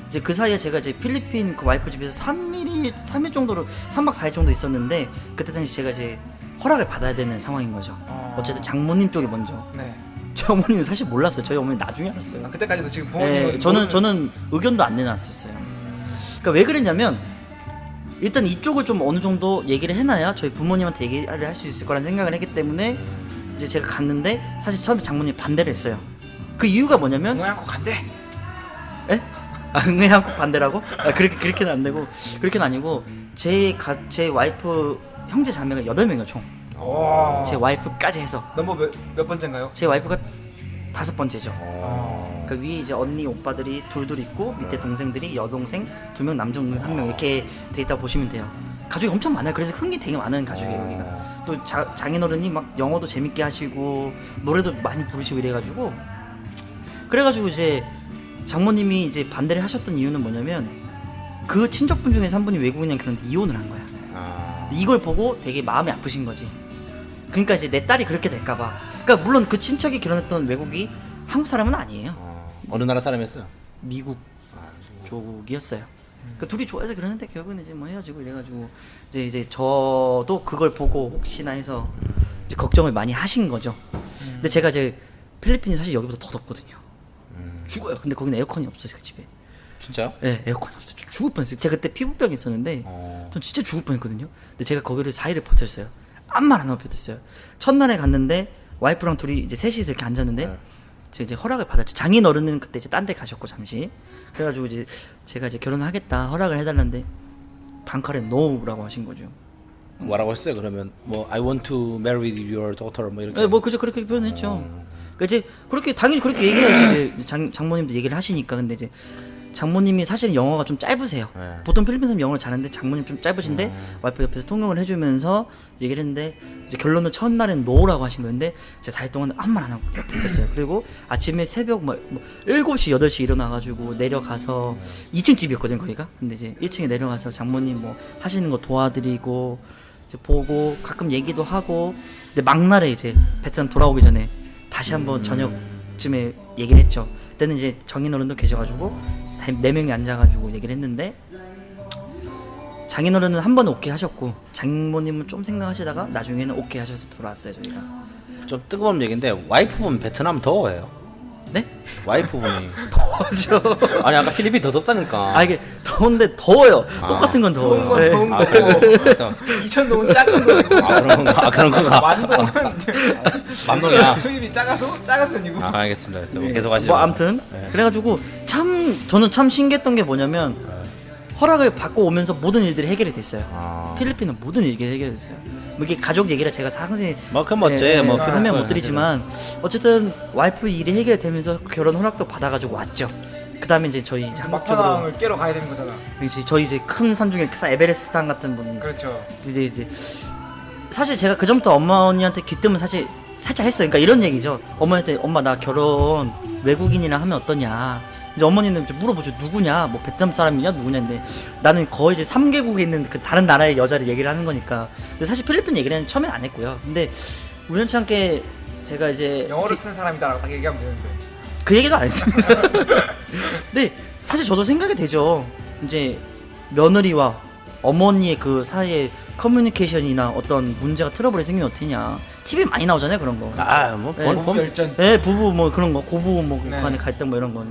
이제 그 사이에 제가 이제 필리핀 그 와이프 집에서 3일 정도로 3박 4일 정도 있었는데 그때 당시 제가 이제 허락을 받아야 되는 상황인 거죠. 어쨌든 장모님 쪽이 먼저. 네. 저희 어머니는 사실 몰랐어요. 저희 어머니 나중에 알았어요. 그때까지도 지금 부모님은. 네, 저는 의견도 안 내놨었어요. 그러니까 왜 그랬냐면 일단 이쪽을 좀 어느 정도 얘기를 해놔야 저희 부모님한테 얘기를 할 수 있을 거란 생각을 했기 때문에 이제 제가 갔는데 사실 처음에 장모님이 반대를 했어요. 그 이유가 뭐냐면 응애 안고 간대. 에? 응애 한국 반대라고? 그렇게는 안 되고 그렇게는 아니고 제 와이프 형제 자매가 8명이에요 총. 와. 제 와이프까지 해서. 넘버 몇 번째인가요? 제 와이프가 5번째죠. 그 위에 이제 언니 오빠들이 둘 있고 밑에 동생들이 여동생 2명 남동생 1명 이렇게 돼 있다 보시면 돼요. 가족이 엄청 많아요. 그래서 흥이 되게 많은 가족이에요 여기가. 또 장인어른이 막 영어도 재밌게 하시고 노래도 많이 부르시고 이래가지고 그래가지고 이제 장모님이 이제 반대를 하셨던 이유는 뭐냐면 그 친척분 중에서 한 분이 외국인이랑 결혼했는데 이혼을 한 거야. 이걸 보고 되게 마음이 아프신 거지. 그러니까 이제 내 딸이 그렇게 될까봐. 그러니까 물론 그 친척이 결혼했던 외국이 한국 사람은 아니에요. 어느 나라 사람이었어요? 미국 쪽이었어요. 그 둘이 좋아해서 그러는데 결국은 이제 뭐 헤어지고 이래가지고 이제 저도 그걸 보고 혹시나 해서 이제 걱정을 많이 하신 거죠. 근데 제가 이제 필리핀이 사실 여기보다 더 덥거든요. 죽어요. 근데 거기는 에어컨이 없어요, 그 집에. 진짜요? 네, 에어컨이 없어요. 저 죽을 뻔했어요. 제가 그때 피부병이 있었는데 어. 전 진짜 죽을 뻔했거든요. 근데 제가 거기를 4일을 버텼어요. 아무 말 안 하고 버텼어요. 첫날에 갔는데 와이프랑 둘이 이제 셋이서 이렇게 앉았는데 네. 제가 이제 허락을 받았죠. 장인 어른은 그때 이제 딴 데 가셨고 잠시. 그래가지고 이제 제가 이제 결혼을 하겠다 허락을 해달라는데 단칼에 NO라고 하신 거죠. 뭐라고 했어요? 그러면 뭐 I want to marry your daughter 뭐 이렇게. 네, 뭐 그죠 그렇게 표현했죠. 그러니까 이제 그렇게 당연히 그렇게 얘기해야지. 이제 장모님도 얘기를 하시니까. 근데 이제 장모님이 사실은 영어가 좀 짧으세요. 네. 보통 필리핀 사람 영어를 잘하는데 장모님 좀 짧으신데 와이프 옆에서 통역을 해주면서 얘기를 했는데 이제 결론은 첫날엔 노라고 하신 건데 제가 4일 동안 아무 말 안 하고 옆에 있었어요. 그리고 아침에 새벽 뭐 7시 8시 일어나가지고 내려가서 2층 집이었거든요 거기가. 근데 이제 1층에 내려가서 장모님 뭐 하시는 거 도와드리고 이제 보고 가끔 얘기도 하고. 근데 막날에 이제 베트남 돌아오기 전에 다시 한번 저녁쯤에 얘기를 했죠. 그때는 이제 장인어른도 계셔가지고 4명이 앉아가지고 얘기를 했는데 장인어른은 한 번은 오케이 하셨고 장모님은 좀 생각하시다가 나중에는 오케이 하셔서 돌아왔어요 저희가. 좀 뜨거운 얘기인데 와이프분 베트남 더워요. 네? 와이프분이. 더워죠. 아니 아까 필리핀 더 덥다니까. 아 이게 더운데 더워요. 똑같은 건 더워요. 더운 건 네. 더운 아, 거고 그래요? 이천동은 작은 돈이고 아 그런 건가? 아 그런 건가? 만동은 만동이야. 수입이 작은 돈이고. 아 알겠습니다. 또 계속 하시죠. 뭐 아무튼 네. 그래가지고 참 저는 참 신기했던 게 뭐냐면 허락을 받고 오면서 모든 일들이 해결이 됐어요. 아. 필리핀은 모든 일이 해결됐어요. 뭐 이게 가족 얘기라 제가 상세히 뭐 그건 멋지. 뭐 설명 못 드리지만 어쨌든 와이프 일이 해결되면서 결혼 허락도 받아가지고 왔죠. 그 다음에 이제 저희 이제 한국 쪽으로 막판왕을 깨러 가야 되는 거잖아. 이제 저희 이제 큰 산 중에 에베레스트산 같은 분이 그렇죠. 이제 사실 제가 그 전부터 어머니한테 귀뜸을 사실 살짝 했어요. 그러니까 이런 얘기죠. 어머니한테 엄마 나 결혼 외국인이랑 하면 어떠냐. 이제 어머니는 이제 물어보죠. 누구냐? 뭐 베트남 사람이냐? 누구냐인데 나는 거의 이제 3개국에 있는 그 다른 나라의 여자를 얘기를 하는 거니까. 근데 사실 필리핀 얘기는 처음엔 안 했고요. 근데 우연치 않게 제가 이제 영어를 쓰는 사람이다라고 딱 얘기하면 되는데. 그 얘기도 안 했습니다. 근데 사실 저도 생각이 되죠. 이제 며느리와 어머니의 그 사이에 커뮤니케이션이나 어떤 문제가 트러블이 생기면 어떠냐. TV에 많이 나오잖아요 그런 거. 아뭐 네. 부부 열전. 네, 부부 뭐 그런 거, 고부부 뭐 네. 간의 갈등 뭐 이런 거.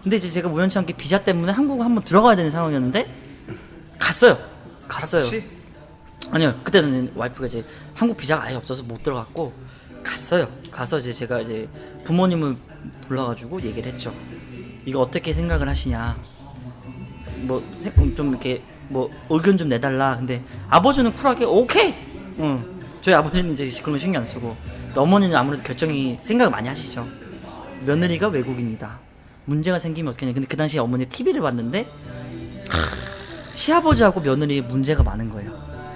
근데 이제 제가 우연치 않게 비자 때문에 한국 한번 들어가야 되는 상황이었는데 갔어요. 같이? 아니요, 그때는 와이프가 이제 한국 비자가 아예 없어서 못 들어갔고 갔어요. 가서 이제 제가 이제 부모님을 불러가지고 얘기를 했죠. 이거 어떻게 생각을 하시냐. 뭐 좀 이렇게 뭐 의견 좀 내달라. 근데 아버지는 쿨하게 오케이. 응. 저희 아버지는 이제 그런 거 신경 안 쓰고 어머니는 아무래도 결정이 생각을 많이 하시죠. 며느리가 외국인이다. 문제가 생기면 어떻게 하냐. 근데 그 당시에 어머니 TV를 봤는데 시아버지하고 며느리의 문제가 많은 거예요.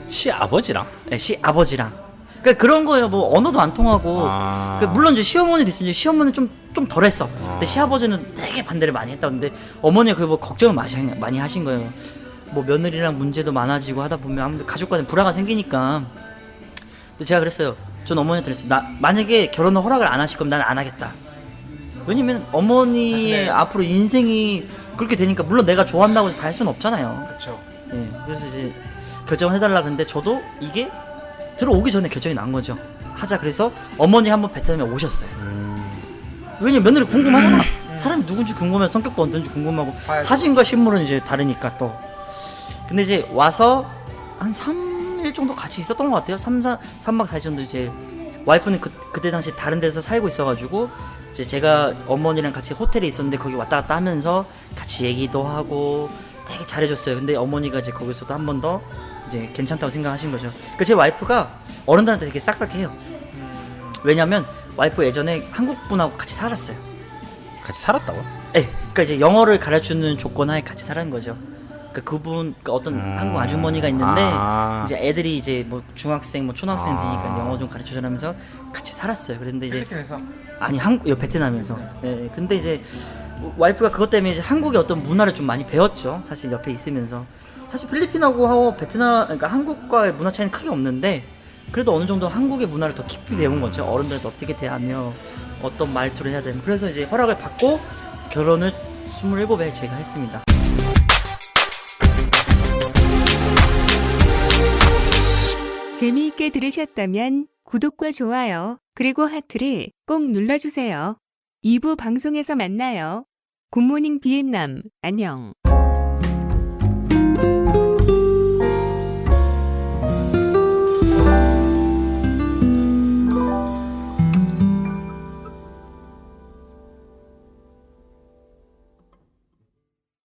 시아버지랑? 네, 시아버지랑. 그러니까 그런 거예요. 뭐 언어도 안 통하고. 아. 그러니까 물론 이제 시어머니도 있으니 시어머니는 좀 덜했어. 근데 시아버지는 되게 반대를 많이 했다는데 어머니가 그 뭐 걱정을 많이 하신 거예요. 뭐 며느리랑 문제도 많아지고 하다 보면 아무래도 가족 간에 불화가 생기니까. 근데 제가 그랬어요. 전 어머니한테 그랬어요. 나 만약에 결혼을 허락을 안 하실 거면 나는 안 하겠다. 왜냐면 어머니의 사실 앞으로 인생이 그렇게 되니까 물론 내가 좋아한다고 해서 다 할 수는 없잖아요. 그렇죠. 예, 그래서 이제 결정을 해달라 그랬는데 저도 이게 들어오기 전에 결정이 난 거죠. 하자. 그래서 어머니 한번 베트남에 오셨어요. 왜냐면 며느리 궁금하잖아. 사람이 누군지 궁금해서 성격도 어떤지 궁금하고 봐야죠. 사진과 실물은 이제 다르니까 또. 근데 이제 와서 한 3일 정도 같이 있었던 것 같아요. 3박 4일 정도 이제 와이프는 그때 당시 다른 데서 살고 있어가지고 이제 제가 어머니랑 같이 호텔에 있었는데 거기 왔다 갔다 하면서 같이 얘기도 하고 되게 잘해줬어요. 근데 어머니가 이제 거기서도 한 번 더 이제 괜찮다고 생각하신 거죠. 그 제 와이프가 어른들한테 되게 싹싹해요. 왜냐면 와이프 예전에 한국 분하고 같이 살았어요. 같이 살았다고? 예, 그러니까 이제 영어를 가르치는 조건 하에 같이 살은 거죠. 그분 그러니까 어떤 한국 아주머니가 있는데 이제 애들이 이제 뭐 중학생 뭐 초등학생 되니까 영어 좀 가르쳐 주라면서 같이 살았어요. 그런데 이제 필리핀에서 아니 베트남에서. 예, 근데 이제 와이프가 그것 때문에 이제 한국의 어떤 문화를 좀 많이 배웠죠. 사실 옆에 있으면서. 사실 필리핀하고 베트남, 그러니까 한국과의 문화 차이는 크게 없는데 그래도 어느 정도 한국의 문화를 더 깊이 배운 거죠. 어른들한테 어떻게 대하며 어떤 말투를 해야 되는. 그래서 이제 허락을 받고 결혼을 27에 제가 했습니다. 재미있게 들으셨다면 구독과 좋아요, 그리고 하트를 꼭 눌러주세요. 2부 방송에서 만나요. 굿모닝 비엠남, 안녕.